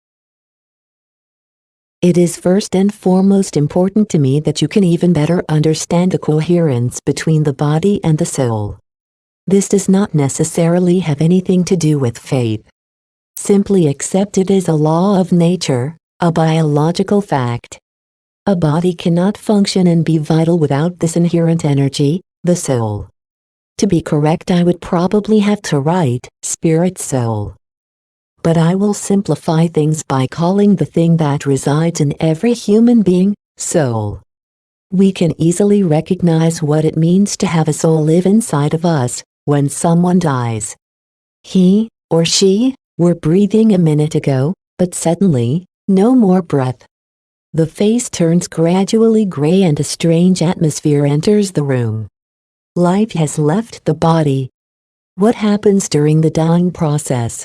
it is first and foremost important to me that you can even better understand the coherence between the body and the soul. This does not necessarily have anything to do with faith. Simply accept it as a law of nature, a biological fact. A body cannot function and be vital without this inherent energy, the soul. To be correct, I would probably have to write spirit soul. But I will simplify things by calling the thing that resides in every human being, soul. We can easily recognize what it means to have a soul live inside of us when someone dies. He or she were breathing a minute ago, but suddenly, no more breath. The face turns gradually gray and a strange atmosphere enters the room. Life has left the body. What happens during the dying process?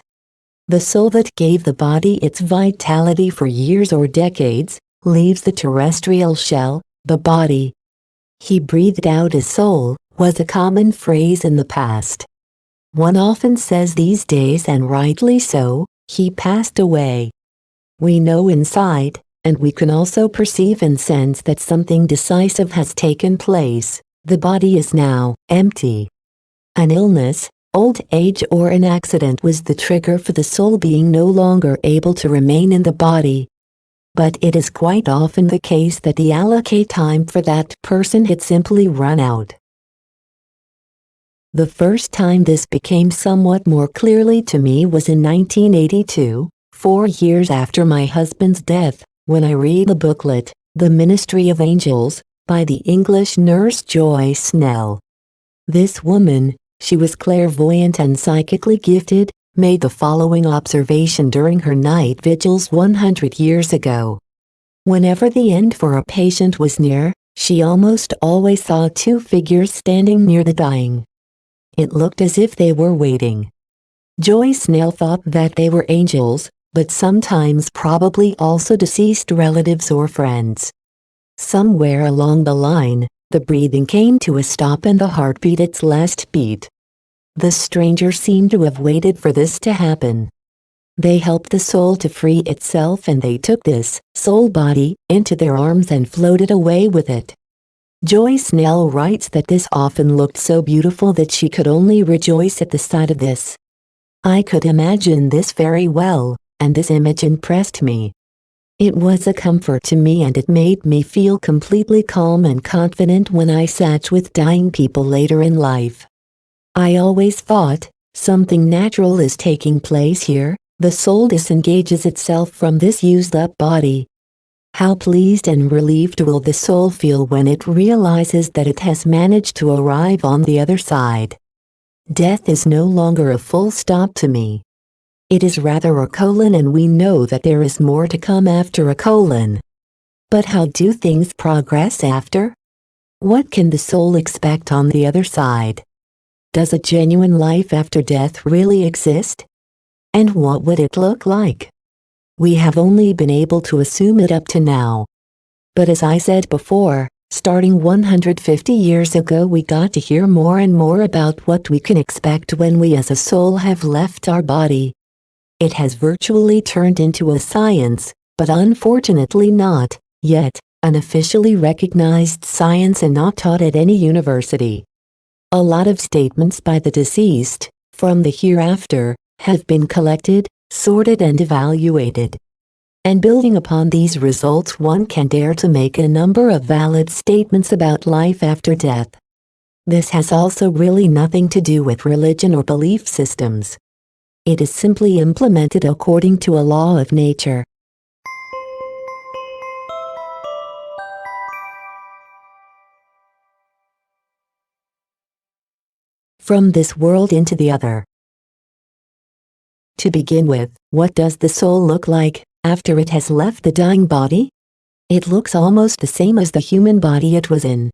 The soul that gave the body its vitality for years or decades leaves the terrestrial shell, the body. He breathed out his soul was a common phrase in the past. One often says these days, and rightly so, he passed away. We know inside, and we can also perceive and sense that something decisive has taken place. The body is now empty. An illness, old age, or an accident was the trigger for the soul being no longer able to remain in the body. But it is quite often the case that the allocate time for that person had simply run out. The first time this became somewhat more clearly to me was in 1982, 4 years after my husband's death, when I read the booklet, The Ministry of Angels, by the English nurse Joy Snell. This woman, she was clairvoyant and psychically gifted, made the following observation during her night vigils 100 years ago. Whenever the end for a patient was near, she almost always saw 2 figures standing near the dying. It looked as if they were waiting. Joy Snell thought that they were angels, but sometimes probably also deceased relatives or friends. Somewhere along the line, the breathing came to a stop and the heartbeat its last beat. The stranger seemed to have waited for this to happen. They helped the soul to free itself, and they took this soul body into their arms and floated away with it. Joy Snell writes that this often looked so beautiful that she could only rejoice at the sight of this. I could imagine this very well, and this image impressed me. It was a comfort to me, and it made me feel completely calm and confident when I sat with dying people later in life. I always thought, something natural is taking place here. The soul disengages itself from this used-up body. How pleased and relieved will the soul feel when it realizes that it has managed to arrive on the other side. Death is no longer a full stop to me. It is rather a colon, and we know that there is more to come after a colon. But how do things progress after? What can the soul expect on the other side? Does a genuine life after death really exist? And what would it look like? We have only been able to assume it up to now. But as I said before, starting 150 years ago, we got to hear more and more about what we can expect when we as a soul have left our body. It has virtually turned into a science, but unfortunately not, yet, an officially recognized science and not taught at any university. A lot of statements by the deceased, from the hereafter, have been collected, sorted and evaluated. And building upon these results, one can dare to make a number of valid statements about life after death. This has also really nothing to do with religion or belief systems. It is simply implemented according to a law of nature. From this world into the other. To begin with, what does the soul look like after it has left the dying body? It looks almost the same as the human body it was in.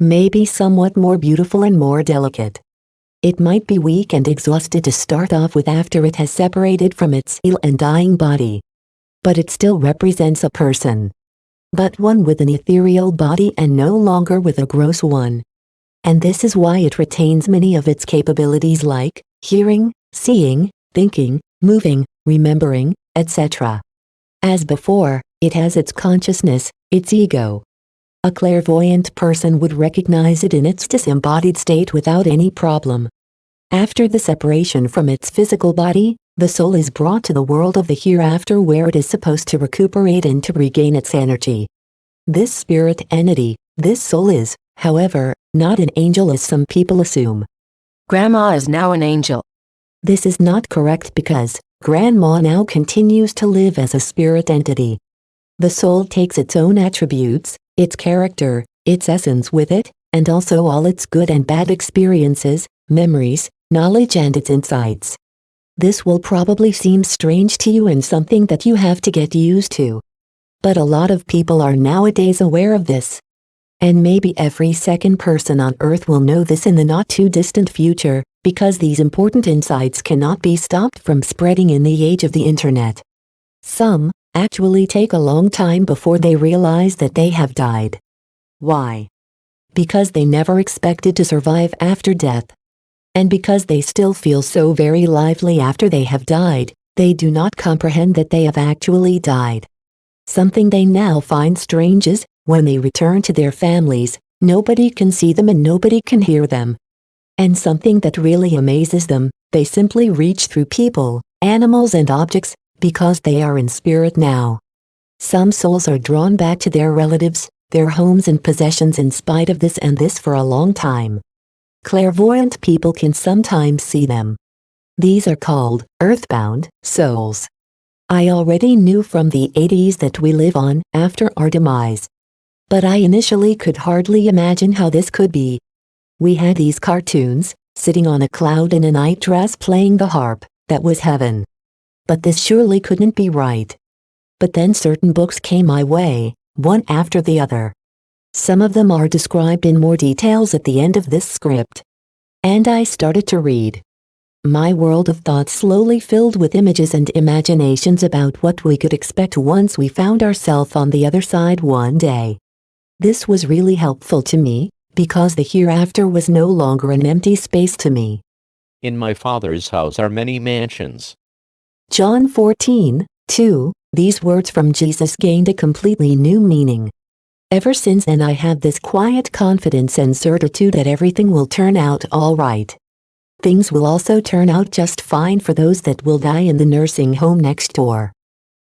may be somewhat more beautiful and more delicate. It might be weak and exhausted to start off with after it has separated from its ill and dying body. But it still represents a person. But one with an ethereal body and no longer with a gross one. And this is why it retains many of its capabilities like hearing, seeing, thinking, moving, remembering, etc. As before, it has its consciousness, its ego. A clairvoyant person would recognize it in its disembodied state without any problem. After the separation from its physical body, the soul is brought to the world of the hereafter where it is supposed to recuperate and to regain its energy. This spirit entity, this soul is, however, not an angel as some people assume. Grandma is now an angel. This is not correct because Grandma now continues to live as a spirit entity. The soul takes its own attributes, its character, its essence with it, and also all its good and bad experiences, memories, knowledge and its insights. This will probably seem strange to you and something that you have to get used to. But a lot of people are nowadays aware of this. And maybe every second person on Earth will know this in the not too distant future, because these important insights cannot be stopped from spreading in the age of the internet. Some actually take a long time before they realize that they have died. Why? Because they never expected to survive after death. And because they still feel so very lively after they have died, they do not comprehend that they have actually died. Something they now find strange is, when they return to their families, nobody can see them and nobody can hear them. And something that really amazes them, they simply reach through people, animals and objects, because they are in spirit now. Some souls are drawn back to their relatives, their homes and possessions in spite of this and this for a long time. Clairvoyant people can sometimes see them. These are called Earthbound Souls. I already knew from the 80s that we live on after our demise. But I initially could hardly imagine how this could be. We had these cartoons, sitting on a cloud in a nightdress playing the harp, that was heaven. But this surely couldn't be right. But then certain books came my way, one after the other. Some of them are described in more details at the end of this script. And I started to read. My world of thoughts slowly filled with images and imaginations about what we could expect once we found ourselves on the other side one day. This was really helpful to me, because the hereafter was no longer an empty space to me. In my Father's house are many mansions. John 14:2, these words from Jesus gained a completely new meaning. Ever since then I have this quiet confidence and certitude that everything will turn out all right. Things will also turn out just fine for those that will die in the nursing home next door.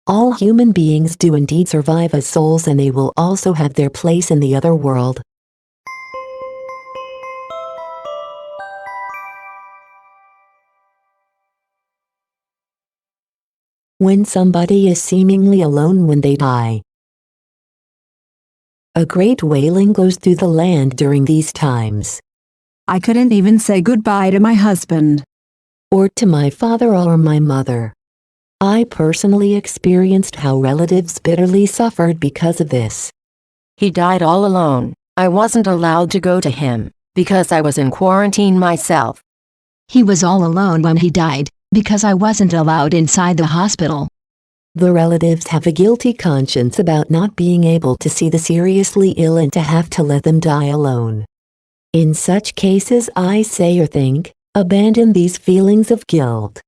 All human beings do indeed survive as souls and they will also have their place in the other world. When somebody is seemingly alone when they die. A great wailing goes through the land during these times. I couldn't even say goodbye to my husband. Or to my father or my mother. I personally experienced how relatives bitterly suffered because of this. He died all alone. I wasn't allowed to go to him, because I was in quarantine myself. He was all alone when he died, because I wasn't allowed inside the hospital. The relatives have a guilty conscience about not being able to see the seriously ill and to have to let them die alone. In such cases I say or think, abandon these feelings of guilt.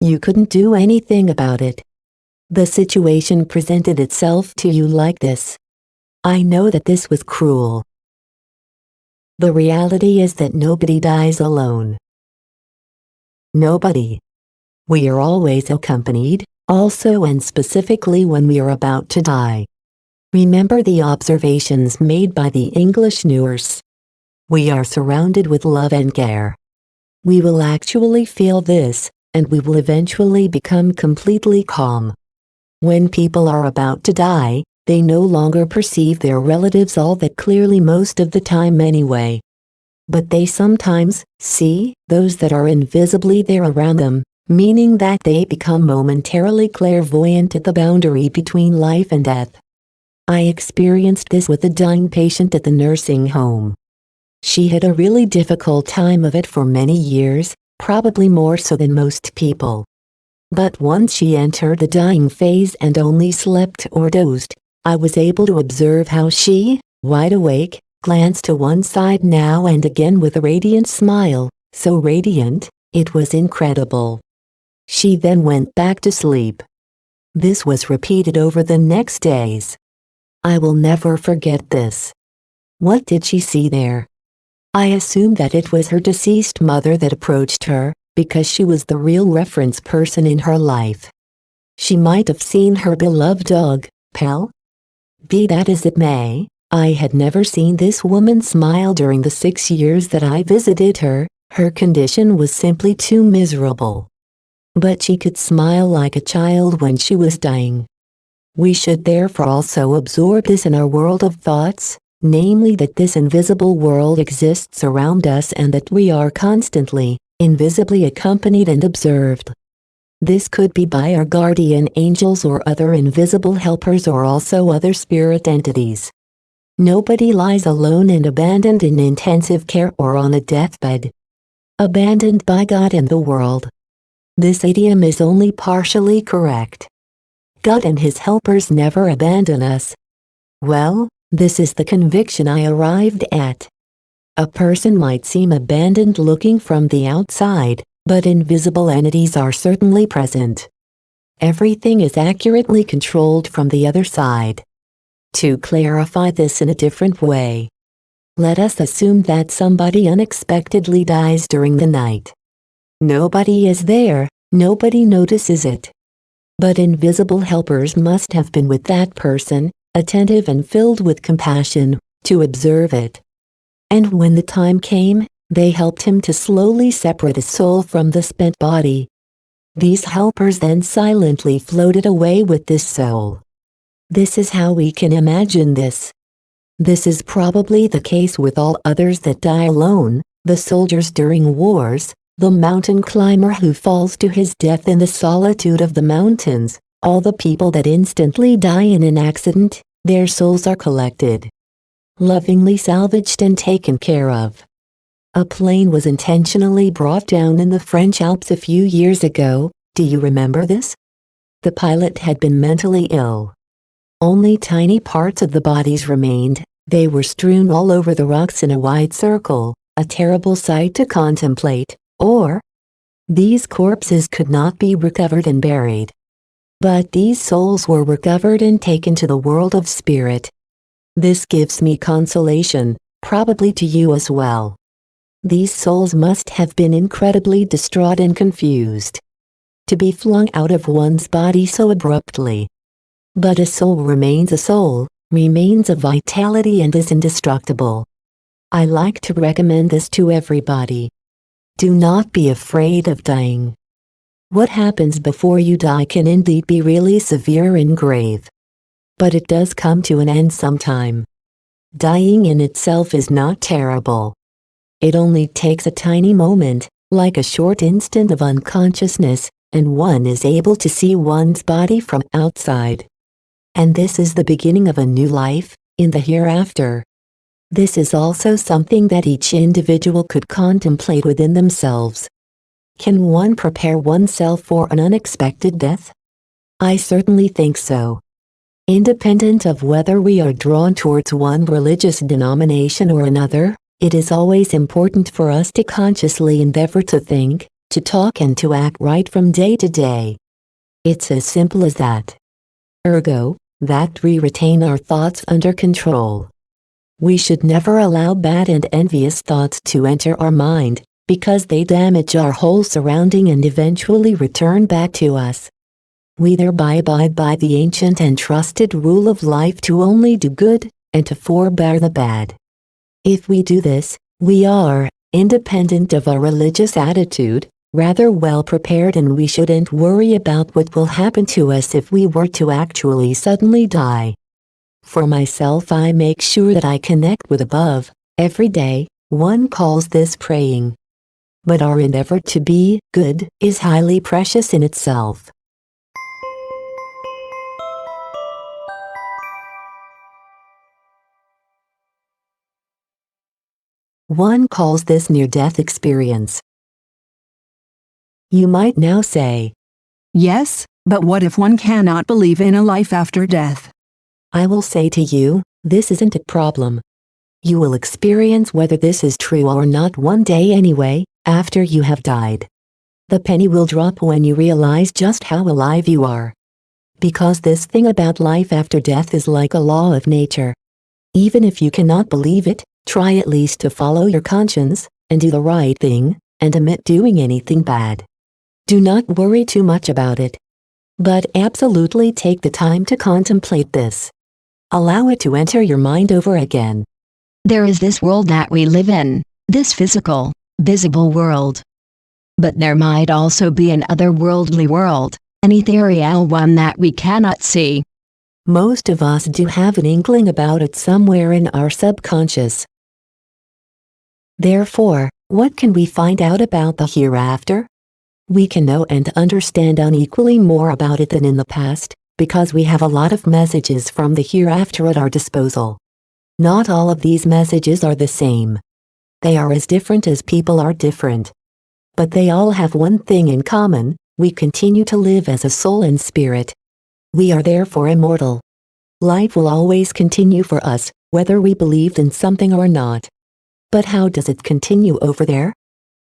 You couldn't do anything about it. The situation presented itself to you like this. I know that this was cruel. The reality is that nobody dies alone. Nobody. We are always accompanied, also and specifically when we are about to die. Remember the observations made by the English nurse. We are surrounded with love and care. We will actually feel this, and we will eventually become completely calm. When people are about to die, they no longer perceive their relatives all that clearly most of the time anyway. But they sometimes see those that are invisibly there around them, meaning that they become momentarily clairvoyant at the boundary between life and death. I experienced this with a dying patient at the nursing home. She had a really difficult time of it for many years, probably more so than most people. But once she entered the dying phase and only slept or dozed, I was able to observe how she, wide awake, glanced to one side now and again with a radiant smile, so radiant, it was incredible. She then went back to sleep. This was repeated over the next days. I will never forget this. What did she see there? I assume that it was her deceased mother that approached her, because she was the real reference person in her life. She might have seen her beloved dog, Pell. Be that as it may, I had never seen this woman smile during the 6 years that I visited her. Her condition was simply too miserable. But she could smile like a child when she was dying. We should therefore also absorb this in our world of thoughts, namely that this invisible world exists around us and that we are constantly, invisibly accompanied and observed. This could be by our guardian angels or other invisible helpers or also other spirit entities. Nobody lies alone and abandoned in intensive care or on a deathbed. Abandoned by God and the world. This idiom is only partially correct. God and his helpers never abandon us. Well, this is the conviction I arrived at. A person might seem abandoned looking from the outside, but invisible entities are certainly present. Everything is accurately controlled from the other side. To clarify this in a different way, let us assume that somebody unexpectedly dies during the night. Nobody is there, nobody notices it. But invisible helpers must have been with that person, attentive and filled with compassion, to observe it. And when the time came, they helped him to slowly separate his soul from the spent body. These helpers then silently floated away with this soul. This is how we can imagine this. This is probably the case with all others that die alone, the soldiers during wars, the mountain climber who falls to his death in the solitude of the mountains, all the people that instantly die in an accident, their souls are collected, lovingly salvaged and taken care of. A plane was intentionally brought down in the French Alps a few years ago. Do you remember this? The pilot had been mentally ill. Only tiny parts of the bodies remained. They were strewn all over the rocks in a wide circle, a terrible sight to contemplate. Or, these corpses could not be recovered and buried. But these souls were recovered and taken to the world of spirit. This gives me consolation, probably to you as well. These souls must have been incredibly distraught and confused. To be flung out of one's body so abruptly. But a soul remains a soul, remains a vitality and is indestructible. I like to recommend this to everybody. Do not be afraid of dying. What happens before you die can indeed be really severe and grave. But it does come to an end sometime. Dying in itself is not terrible. It only takes a tiny moment, like a short instant of unconsciousness, and one is able to see one's body from outside. And this is the beginning of a new life, in the hereafter. This is also something that each individual could contemplate within themselves. Can one prepare oneself for an unexpected death? I certainly think so. Independent of whether we are drawn towards one religious denomination or another, it is always important for us to consciously endeavor to think, to talk and to act right from day to day. It's as simple as that. Ergo, that we retain our thoughts under control. We should never allow bad and envious thoughts to enter our mind, because they damage our whole surrounding and eventually return back to us. We thereby abide by the ancient and trusted rule of life to only do good, and to forbear the bad. If we do this, we are, independent of our religious attitude, rather well prepared, and we shouldn't worry about what will happen to us if we were to actually suddenly die. For myself, I make sure that I connect with above, every day. One calls this praying. But our endeavor to be good is highly precious in itself. One calls this near-death experience. You might now say, Yes, but what if one cannot believe in a life after death? I will say to you, this isn't a problem. You will experience whether this is true or not one day anyway, after you have died. The penny will drop when you realize just how alive you are. Because this thing about life after death is like a law of nature. Even if you cannot believe it, try at least to follow your conscience, and do the right thing, and omit doing anything bad. Do not worry too much about it. But absolutely take the time to contemplate this. Allow it to enter your mind over again. There is this world that we live in, this physical, visible world. But there might also be an otherworldly world, an ethereal one that we cannot see. Most of us do have an inkling about it somewhere in our subconscious. Therefore, what can we find out about the hereafter? We can know and understand unequally more about it than in the past, because we have a lot of messages from the hereafter at our disposal. Not all of these messages are the same. They are as different as people are different. But they all have one thing in common: we continue to live as a soul and spirit. We are therefore immortal. Life will always continue for us, whether we believed in something or not. But how does it continue over there?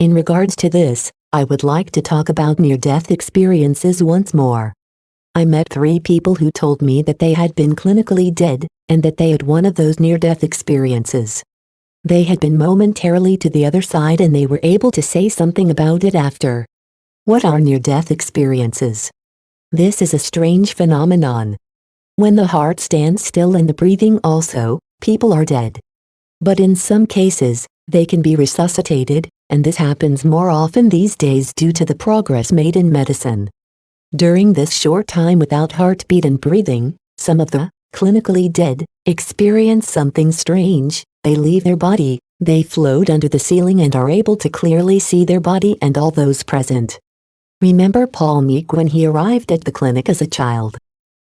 In regards to this, I would like to talk about near-death experiences once more. I met 3 people who told me that they had been clinically dead, and that they had one of those near-death experiences. They had been momentarily to the other side and they were able to say something about it after. What are near-death experiences? This is a strange phenomenon. When the heart stands still and the breathing also, people are dead. But in some cases, they can be resuscitated, and this happens more often these days due to the progress made in medicine. During this short time without heartbeat and breathing, some of the clinically dead experience something strange. They leave their body, they float under the ceiling and are able to clearly see their body and all those present. Remember Paul Meek when he arrived at the clinic as a child?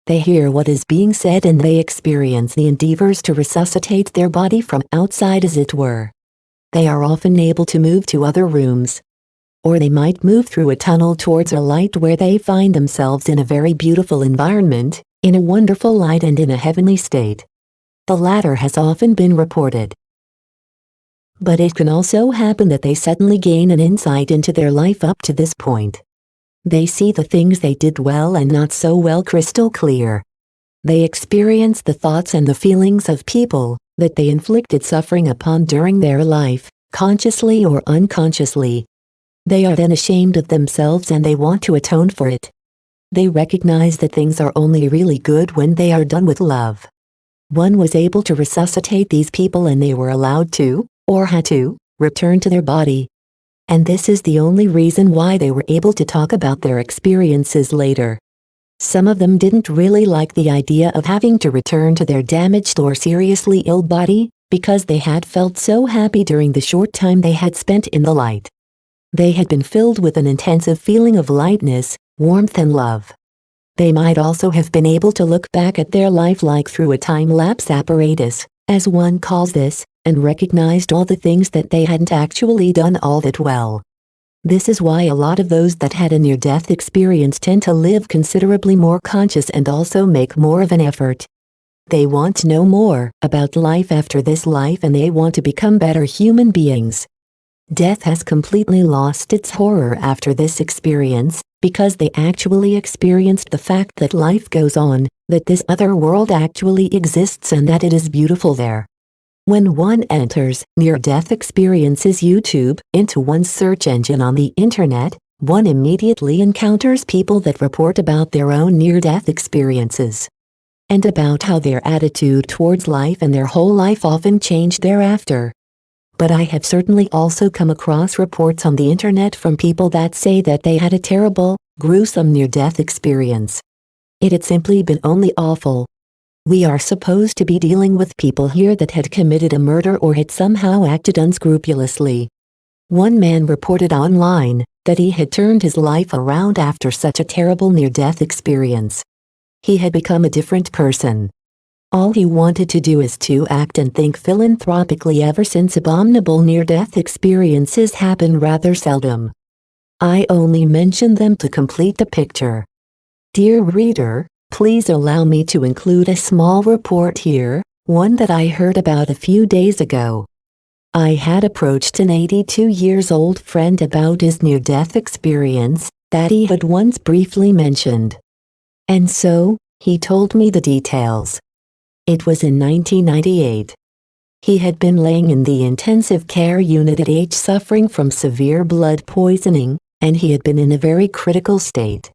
They hear what is being said and they experience the endeavors to resuscitate their body from outside, as it were. They are often able to move to other rooms. Or they might move through a tunnel towards a light where they find themselves in a very beautiful environment, in a wonderful light and in a heavenly state. The latter has often been reported. But it can also happen that they suddenly gain an insight into their life up to this point. They see the things they did well and not so well crystal clear. They experience the thoughts and the feelings of people that they inflicted suffering upon during their life, consciously or unconsciously. They are then ashamed of themselves and they want to atone for it. They recognize that things are only really good when they are done with love. One was able to resuscitate these people and they were allowed to, or had to, return to their body. And this is the only reason why they were able to talk about their experiences later. Some of them didn't really like the idea of having to return to their damaged or seriously ill body, because they had felt so happy during the short time they had spent in the light. They had been filled with an intensive feeling of lightness, warmth and love. They might also have been able to look back at their life like through a time-lapse apparatus, as one calls this, and recognized all the things that they hadn't actually done all that well. This is why a lot of those that had a near-death experience tend to live considerably more conscious and also make more of an effort. They want to know more about life after this life and they want to become better human beings. Death has completely lost its horror after this experience, because they actually experienced the fact that life goes on, that this other world actually exists and that it is beautiful there. When one enters near-death experiences YouTube into one's search engine on the internet, one immediately encounters people that report about their own near-death experiences. And about how their attitude towards life and their whole life often changed thereafter. But I have certainly also come across reports on the internet from people that say that they had a terrible, gruesome near-death experience. It had simply been only awful. We are supposed to be dealing with people here that had committed a murder or had somehow acted unscrupulously. One man reported online that he had turned his life around after such a terrible near-death experience. He had become a different person. All he wanted to do is to act and think philanthropically ever since abominable near-death experiences happen rather seldom. I only mention them to complete the picture. Dear reader, please allow me to include a small report here, one that I heard about a few days ago. I had approached an 82-years-old friend about his near-death experience that he had once briefly mentioned. And so, he told me the details. It was in 1998. He had been laying in the intensive care unit at H suffering from severe blood poisoning, and he had been in a very critical state.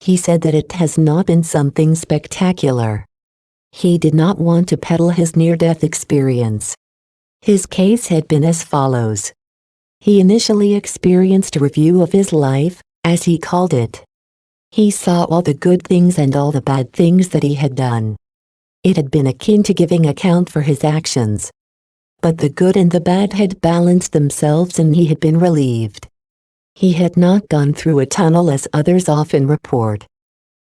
He said that it has not been something spectacular. He did not want to peddle his near-death experience. His case had been as follows. He initially experienced a review of his life, as he called it. He saw all the good things and all the bad things that he had done. It had been akin to giving account for his actions. But the good and the bad had balanced themselves and he had been relieved. He had not gone through a tunnel as others often report.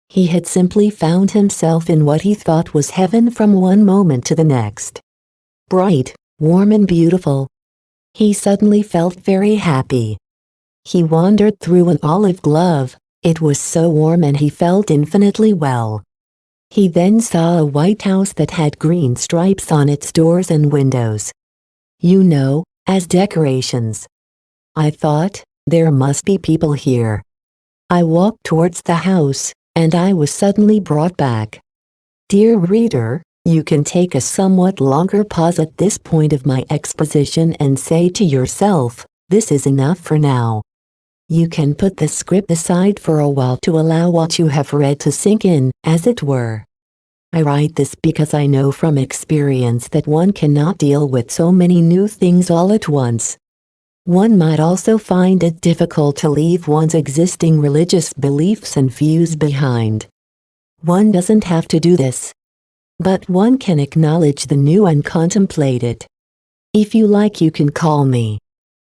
He had simply found himself in what he thought was heaven from one moment to the next. Bright, warm and beautiful. He suddenly felt very happy. He wandered through an olive grove. It was so warm and he felt infinitely well. He then saw a white house that had green stripes on its doors and windows. You know, as decorations. I thought, there must be people here. I walked towards the house, and I was suddenly brought back. Dear reader, you can take a somewhat longer pause at this point of my exposition and say to yourself, this is enough for now. You can put the script aside for a while to allow what you have read to sink in, as it were. I write this because I know from experience that one cannot deal with so many new things all at once. One might also find it difficult to leave one's existing religious beliefs and views behind. One doesn't have to do this. But one can acknowledge the new and contemplate it. If you like, you can call me